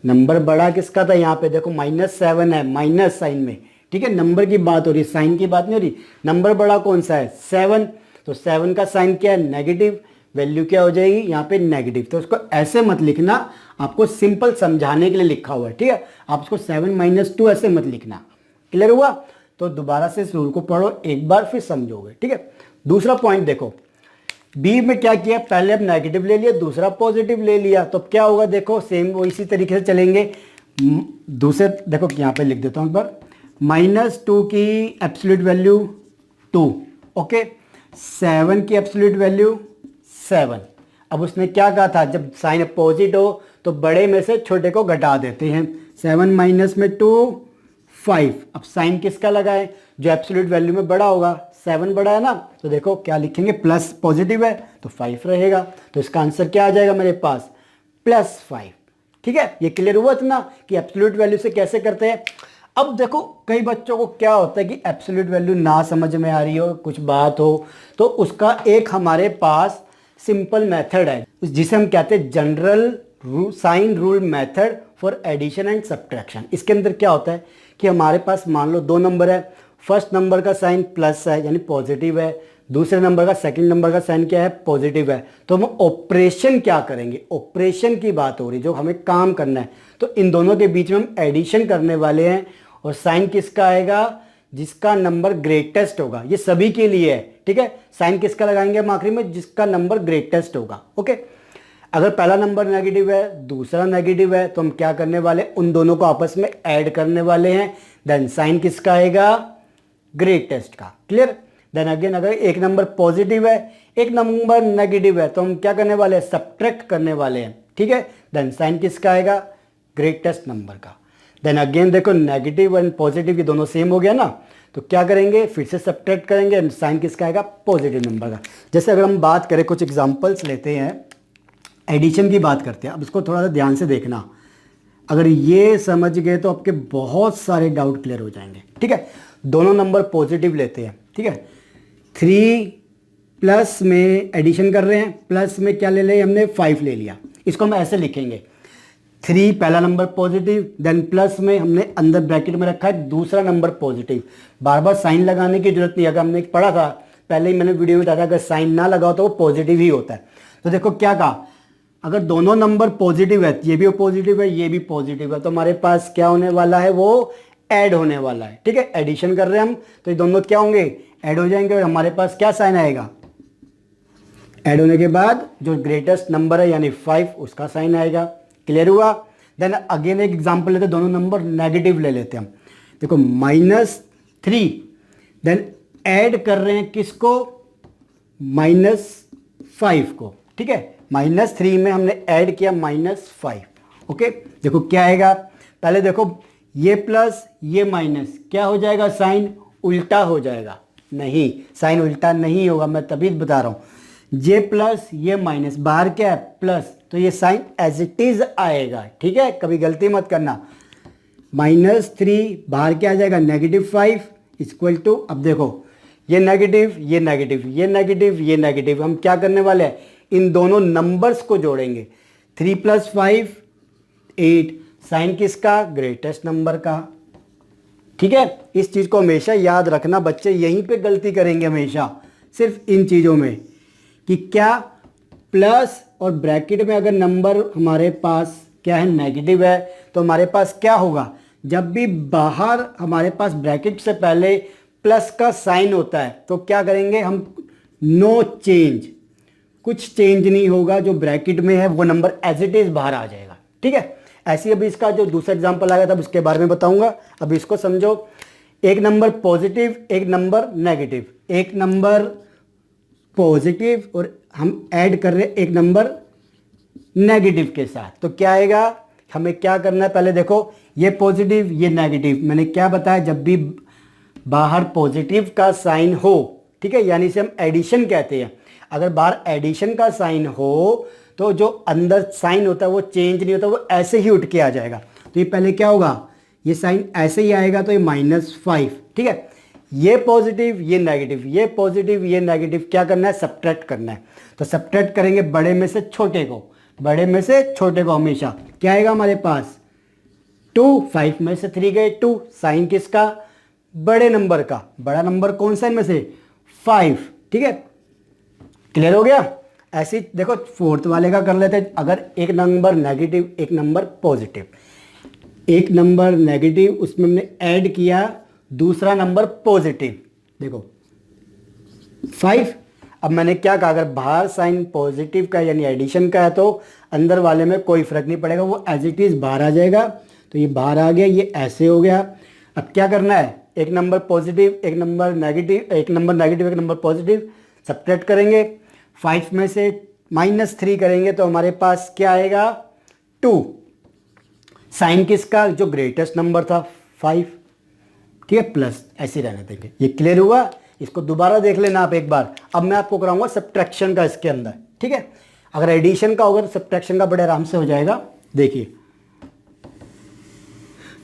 [SPEAKER 1] नंबर बड़ा किसका था, यहाँ पे देखो -7 है, माइनस साइन में। ठीक है, नंबर की बात हो रही, साइन की बात नहीं हो रही। नंबर बड़ा कौन सा है, 7। तो 7 का साइन क्या है, नेगेटिव। वैल्यू क्या हो जाएगी यहाँ पे, नेगेटिव। तो उसको ऐसे मत लिखना, आपको सिंपल समझाने के लिए लिखा हुआ है। ठीक है, आप उसको 7 - 2 ऐसे मत लिखना। क्लियर हुआ? तो दोबारा से इस रूल को पढ़ो एक बार, फिर समझोगे। ठीक है, दूसरा पॉइंट देखो, बी में क्या किया, पहले अब नेगेटिव ले लिया, दूसरा पॉजिटिव ले लिया, तो क्या होगा, देखो सेम वो इसी तरीके से चलेंगे। दूसरे देखो यहाँ पे लिख देता हूँ एक बार, -2 की एब्सोल्यूट वैल्यू 2, ओके, 7 की एब्सोल्यूट वैल्यू 7। अब उसने क्या कहा था, जब साइन अपोजिट हो तो बड़े में से छोटे को घटा देते हैं। 7 - में 2 5। अब साइन किसका लगाए, जो एब्सोल्यूट वैल्यू में बड़ा होगा। 7 बड़ा है ना, तो देखो क्या लिखेंगे, प्लस पॉजिटिव है तो 5 रहेगा। तो इसका आंसर क्या आ जाएगा मेरे पास, +5। ठीक है, ये क्लियर हुआ इतना कि एब्सोल्यूट वैल्यू से कैसे करते हैं। अब देखो कई बच्चों को क्या होता है कि एब्सोल्यूट वैल्यू ना समझ में आ रही हो, कुछ बात हो, तो उसका एक हमारे पास सिंपल मेथड है, जिसे हम कहते हैं general sign rule method for addition and subtraction. इसके अंदर क्या होता है कि हमारे पास मान लो 2 नंबर है, फर्स्ट नंबर का साइन प्लस है यानी पॉजिटिव है, दूसरे नंबर का सेकंड नंबर का साइन क्या है, पॉजिटिव है। तो हम ऑपरेशन क्या करेंगे, ऑपरेशन की बात हो रही, जो हमें काम करना है। तो इन दोनों के बीच में हम एडिशन करने वाले हैं, और साइन किसका आएगा, जिसका नंबर ग्रेटेस्ट होगा। ये सभी के लिए है। ठीक है, साइन किसका लगाएंगे हम आखिरी में, जिसका नंबर ग्रेटेस्ट होगा। ओके, अगर पहला नंबर नेगेटिव है, दूसरा नेगेटिव है, तो हम क्या करने वाले, उन दोनों को आपस में ऐड करने वाले हैं। देन साइन किसका आएगा, ग्रेटेस्ट का। क्लियर? देन अगेन अगर एक नंबर पॉजिटिव है, एक नंबर नेगेटिव है, तो हम क्या करने वाले हैं, सब्ट्रैक्ट करने वाले हैं। ठीक है, देन साइन किसका आएगा, ग्रेटेस्ट नंबर का। देन अगेन देखो नेगेटिव एंड पॉजिटिव ये दोनों सेम हो गया ना, तो क्या करेंगे, फिर से सब्ट्रैक्ट करेंगे, साइन किसका आएगा, पॉजिटिव नंबर का। जैसे अगर हम बात करें, कुछ एग्जांपल्स लेते हैं, एडिशन की बात करते हैं। अब इसको थोड़ा सा ध्यान से देखना, अगर ये समझ गए तो आपके बहुत सारे डाउट क्लियर हो जाएंगे। ठीक है, दोनों नंबर पॉजिटिव लेते हैं। ठीक है, 3 प्लस में एडिशन कर रहे हैं, प्लस में क्या ले लिया हमने, 5 ले लिया। इसको हम ऐसे लिखेंगे, 3 पहला नंबर पॉजिटिव, देन प्लस में हमने अंदर ब्रैकेट में रखा है दूसरा नंबर पॉजिटिव। बार बार साइन लगाने की जरूरत नहीं, अगर हमने पढ़ा था पहले ही मैंने वीडियो में बताया, अगर साइन ना लगाओ तो वो पॉजिटिव ही होता है। तो देखो क्या कहा, अगर दोनों नंबर पॉजिटिव है, ये भी पॉजिटिव है, ये भी पॉजिटिव है, तो हमारे पास क्या होने वाला है, वो ऐड होने वाला है। ठीक है, एडिशन कर रहे हैं हम, तो ये दोनों क्या होंगे, ऐड हो जाएंगे, और हमारे पास क्या साइन आएगा, ऐड होने के बाद जो ग्रेटेस्ट नंबर है यानी 5 उसका साइन आएगा। क्लियर हुआ। देन अगेन एक एग्जांपल लेते हैं, दोनों नंबर नेगेटिव ले लेते हैं हम। देखो -3, देन ऐड कर रहे हैं किसको, -5 को। ठीक है, -3 में हमने ऐड किया -5। ओके, देखो क्या आएगा, पहले देखो ये प्लस ये माइनस क्या हो जाएगा, साइन उल्टा हो जाएगा। नहीं, साइन उल्टा नहीं होगा, मैं तभी बता रहा हूं। ये प्लस ये माइनस, बाहर क्या है प्लस, तो ये साइन एज इट इज आएगा। ठीक है, कभी गलती मत करना। -3 बाहर क्या आ जाएगा, -5 इक्वल टू, अब देखो ये नेगेटिव ये नेगेटिव ये नेगेटिव ये नेगेटिव, हम क्या करने वाले हैं, इन दोनों नंबर्स को जोड़ेंगे। 3 + 5 8, साइन किसका, ग्रेटेस्ट नंबर का। ठीक है, इस चीज को हमेशा याद रखना, बच्चे यहीं पे गलती करेंगे हमेशा, सिर्फ इन चीजों में, कि क्या प्लस और ब्रैकेट में अगर नंबर हमारे पास क्या है, नेगेटिव है, तो हमारे पास क्या होगा, जब भी बाहर हमारे पास ब्रैकेट से पहले प्लस का साइन होता है तो क्या करेंगे हम, नो चेंज, कुछ चेंज नहीं होगा, जो ब्रैकेट में है वो नंबर एज इट इज बाहर आ जाएगा। ठीक है, ऐसे अभी इसका जो दूसरा एग्जांपल आएगा तब उसके बारे में बताऊंगा, अभी इसको समझो। एक नंबर पॉजिटिव, एक नंबर नेगेटिव, एक नंबर पॉजिटिव और हम ऐड कर रहे हैं एक नंबर नेगेटिव के साथ, तो क्या आएगा, हमें क्या करना है, पहले देखो ये पॉजिटिव ये नेगेटिव, मैंने क्या बताया, जब भी बाहर पॉजिटिव का साइन हो, ठीक है, यानी से हम एडिशन कहते हैं, अगर बाहर एडिशन का साइन हो तो जो अंदर साइन होता है वो चेंज नहीं होता, वो ऐसे ही उठ के आ जाएगा। तो ये पहले क्या होगा, ये साइन ऐसे ही आएगा, तो ये -5। ठीक है, ये पॉजिटिव ये नेगेटिव, ये पॉजिटिव ये नेगेटिव, क्या करना है, सब्ट्रैक्ट करना है। तो सब्ट्रैक्ट करेंगे बड़े में से छोटे को, बड़े में से छोटे को हमेशा, क्या आएगा हमारे पास 2, 5 में से 3 गए 2, साइन किसका, बड़े नंबर का, बड़ा नंबर कौन सा इनमें से, 5। ठीक है, क्लियर हो गया। ऐसे देखो फोर्थ वाले का कर लेते हैं, अगर एक नंबर नेगेटिव एक नंबर पॉजिटिव, एक नंबर नेगेटिव उसमें हमने ऐड किया दूसरा नंबर पॉजिटिव, देखो 5। अब मैंने क्या कहा, अगर बाहर साइन पॉजिटिव का यानी एडिशन का है तो अंदर वाले में कोई फर्क नहीं पड़ेगा, वो एज इट इज बाहर आ जाएगा। तो ये बाहर आ गया, ये ऐसे हो गया। अब क्या करना है, एक नंबर पॉजिटिव एक नंबर नेगेटिव, एक नंबर नेगेटिव एक नंबर पॉजिटिव, सब्ट्रैक्ट करेंगे, 5 में से -3 करेंगे तो हमारे पास क्या आएगा 2, साइन किसका, जो ग्रेटेस्ट नंबर था 5। ठीक है, प्लस ऐसे रहने देंगे। ये क्लियर हुआ, इसको दोबारा देख लेना आप एक बार। अब मैं आपको कराऊंगा सब्ट्रैक्शन का इसके अंदर। ठीक है, अगर एडिशन का होगा तो सब्ट्रैक्शन का बड़े आराम से हो जाएगा। देखिए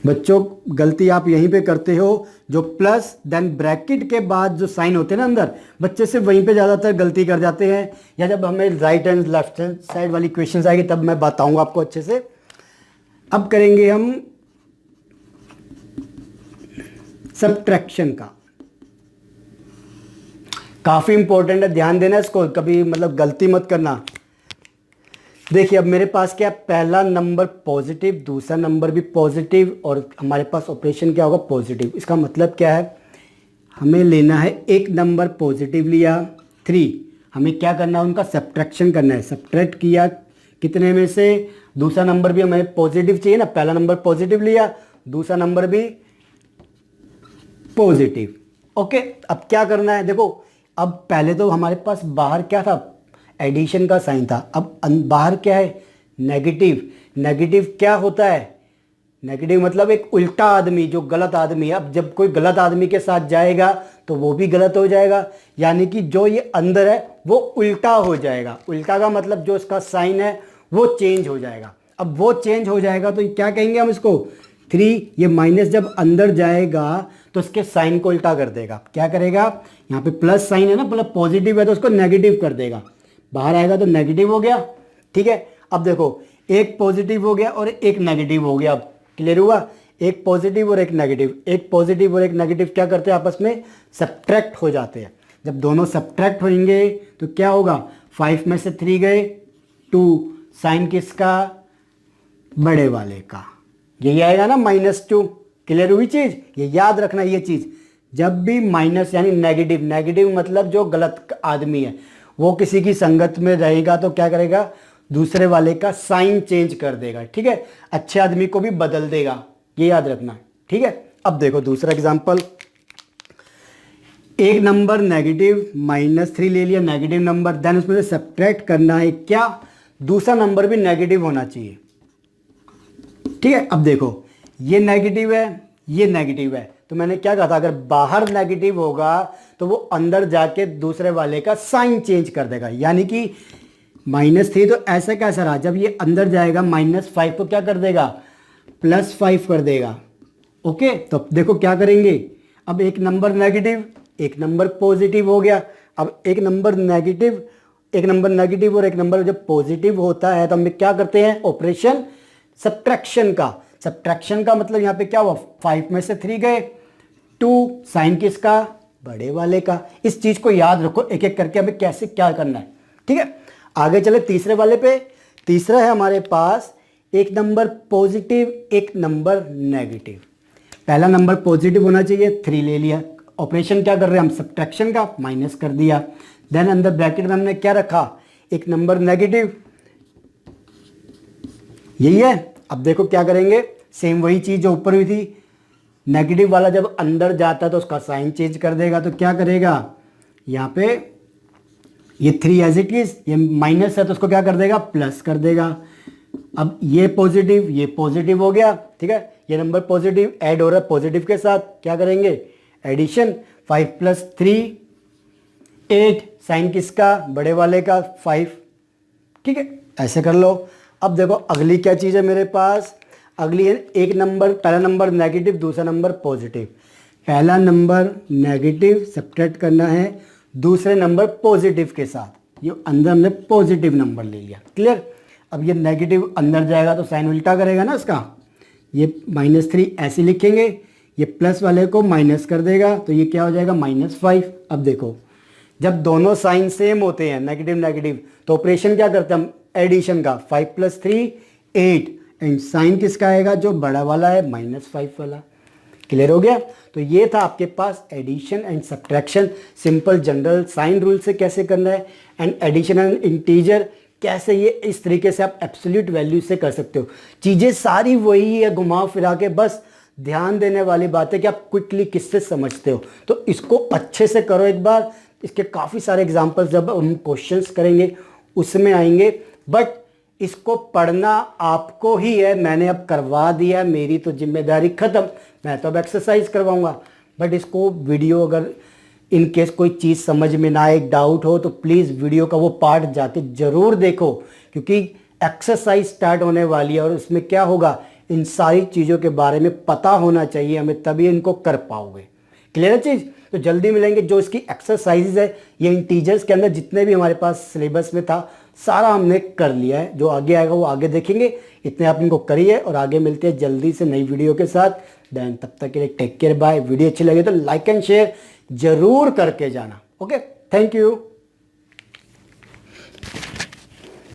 [SPEAKER 1] बच्चों, गलती आप यहीं पे करते हो, जो प्लस देन ब्रैकेट के बाद जो साइन होते हैं ना अंदर, बच्चे सिर्फ वहीं पे ज़्यादातर गलती कर जाते हैं, या जब हमें right and left hand side वाली क्वेश्चंस आएगी तब मैं बताऊंगा आपको अच्छे से। अब करेंगे हम सब्ट्रैक्शन का, काफ़ी इंपॉर्टेंट है, ध्यान देना इसको, कभी मतलब गलती मत करना। देखिए अब मेरे पास क्या, पहला नंबर पॉजिटिव दूसरा नंबर भी पॉजिटिव और हमारे पास ऑपरेशन क्या होगा पॉजिटिव। इसका मतलब क्या है, हमें लेना है एक नंबर पॉजिटिव लिया 3, हमें क्या करना है, उनका सब्ट्रैक्शन करना है। सब्ट्रैक्ट किया कितने में से, दूसरा नंबर भी हमें पॉजिटिव चाहिए ना, पहला नंबर पॉजिटिव लिया दूसरा नंबर भी पॉजिटिव। ओके, अब क्या करना है, देखो अब पहले तो हमारे पास बाहर क्या था, एडिशन का साइन था, अब बाहर क्या है, नेगेटिव। नेगेटिव क्या होता है, नेगेटिव मतलब एक उल्टा आदमी, जो गलत आदमी है। अब जब कोई गलत आदमी के साथ जाएगा तो वो भी गलत हो जाएगा, यानी कि जो ये अंदर है वो उल्टा हो जाएगा। उल्टा का मतलब जो इसका साइन है वो चेंज हो जाएगा। अब वो चेंज हो जाएगा तो क्या कहेंगे हम इसको, 3, ये माइनस जब अंदर जाएगा तो इसके साइन को उल्टा कर देगा। क्या करेगा, यहाँ पे प्लस साइन है ना, मतलब पॉजिटिव है तो उसको नेगेटिव कर देगा, बाहर आएगा तो नेगेटिव हो गया। ठीक है, अब देखो एक पॉजिटिव हो गया और एक नेगेटिव हो गया। अब क्लियर हुआ, एक पॉजिटिव और एक नेगेटिव, एक पॉजिटिव और एक नेगेटिव क्या करते हैं आपस में, सब्ट्रैक्ट हो जाते हैं। जब दोनों सब्ट्रैक्ट होंगे तो क्या होगा, 5 में से 3 गए 2, साइन किसका, बड़े वाले का, यही आएगा ना -2। क्लियर हुई चीज़, ये याद रखना ये चीज़। जब भी माइनस यानी नेगेटिव, नेगेटिव मतलब जो गलत आदमी है वो किसी की संगत में रहेगा तो क्या करेगा, दूसरे वाले का साइन चेंज कर देगा, ठीक है, अच्छे आदमी को भी बदल देगा, ये याद रखना, ठीक है। अब देखो दूसरा एग्जांपल, एक नंबर नेगेटिव -3 ले लिया, नेगेटिव नंबर, देन उसमें से सब्ट्रैक्ट करना है क्या, दूसरा नंबर भी नेगेटिव होना चाहिए, ठीक है। अब देखो ये नेगेटिव है, ये नेगेटिव है, तो मैंने क्या कहा था, अगर बाहर नेगेटिव होगा तो वो अंदर जाके दूसरे वाले का साइन चेंज कर देगा, यानी कि -3 तो ऐसा कैसा रहा, जब ये अंदर जाएगा -5 तो क्या कर देगा, +5 कर देगा। ओके, तो देखो क्या करेंगे, अब एक नंबर नेगेटिव एक नंबर पॉजिटिव हो गया। अब एक नंबर नेगेटिव और एक नंबर जब पॉजिटिव होता है तो हम क्या करते हैं, ऑपरेशन सब्ट्रैक्शन का मतलब यहाँ पे क्या हुआ, 5 में से 3 गए 2, साइन किसका, बड़े वाले का। इस चीज को याद रखो, एक एक करके हमें कैसे क्या करना है, ठीक है। आगे चले तीसरे वाले पे। तीसरा है हमारे पास एक नंबर पॉजिटिव एक नंबर नेगेटिव। पहला नंबर पॉजिटिव होना चाहिए, 3 ले लिया, ऑपरेशन क्या कर रहे हैं हम, सब्ट्रैक्शन का, माइनस कर दिया। देन अंदर ब्रैकेट में हमने क्या रखा, एक नंबर नेगेटिव, यही है। अब देखो क्या करेंगे, सेम वही चीज जो ऊपर हुई थी, नेगेटिव वाला जब अंदर जाता है तो उसका साइन चेंज कर देगा, तो क्या करेगा, यहाँ पे ये 3 एज इट इज, ये माइनस है तो उसको क्या कर देगा, प्लस कर देगा। अब ये पॉजिटिव हो गया, ठीक है, ये नंबर पॉजिटिव ऐड हो रहा है पॉजिटिव के साथ, क्या करेंगे, एडिशन, 5 + 3 8, साइन किसका, बड़े वाले का 5, ठीक है, ऐसे कर लो। अब देखो अगली क्या चीज़ है मेरे पास, अगली है एक नंबर, पहला नंबर नेगेटिव दूसरा नंबर पॉजिटिव। पहला नंबर नेगेटिव सब्ट्रैक्ट करना है दूसरे नंबर पॉजिटिव के साथ, ये अंदर हमने पॉजिटिव नंबर ले लिया, क्लियर। अब ये नेगेटिव अंदर जाएगा तो साइन उल्टा करेगा ना इसका, ये -3 ऐसे लिखेंगे, ये प्लस वाले को माइनस कर देगा तो ये क्या हो जाएगा, -5। अब देखो जब दोनों साइन सेम होते हैं, नेगेटिव नेगेटिव, तो ऑपरेशन क्या करते हैं हम, एडिशन का, 5 + 3 8, एंड साइन किसका आएगा, जो बड़ा वाला है -5 वाला। क्लियर हो गया। तो ये था आपके पास addition and subtraction, simple general sign rule से कैसे करना है, एंड एडिशन एंड इंटीजर कैसे, ये इस तरीके से आप एब्सोल्यूट वैल्यू से कर सकते हो। चीज़ें सारी वही है, घुमा फिरा के, बस ध्यान देने वाली बात है कि आप क्विकली किससे समझते हो। तो इसको अच्छे से करो एक बार, इसके काफ़ी सारे एग्जाम्पल्स जब हम क्वेश्चंस करेंगे उसमें आएंगे, बट इसको पढ़ना आपको ही है। मैंने अब करवा दिया, मेरी तो जिम्मेदारी ख़त्म, मैं तो अब एक्सरसाइज करवाऊंगा, बट इसको वीडियो अगर इन केस कोई चीज़ समझ में ना आए, डाउट हो, तो प्लीज़ वीडियो का वो पार्ट जाके ज़रूर देखो, क्योंकि एक्सरसाइज स्टार्ट होने वाली है और उसमें क्या होगा, इन सारी चीज़ों के बारे में पता होना चाहिए हमें, तभी इनको कर पाओगे। क्लियर है चीज़। तो जल्दी मिलेंगे। जो इसकी एक्सरसाइजेज है, ये इंटीजर्स के अंदर जितने भी हमारे पास सिलेबस में था सारा हमने कर लिया है, जो आगे आएगा वो आगे देखेंगे। इतने आप इनको करिए और आगे मिलते हैं जल्दी से नई वीडियो के साथ। देन तब तक के लिए टेक केयर, बाय। वीडियो अच्छी लगे तो लाइक एंड शेयर जरूर करके जाना। Okay, thank you.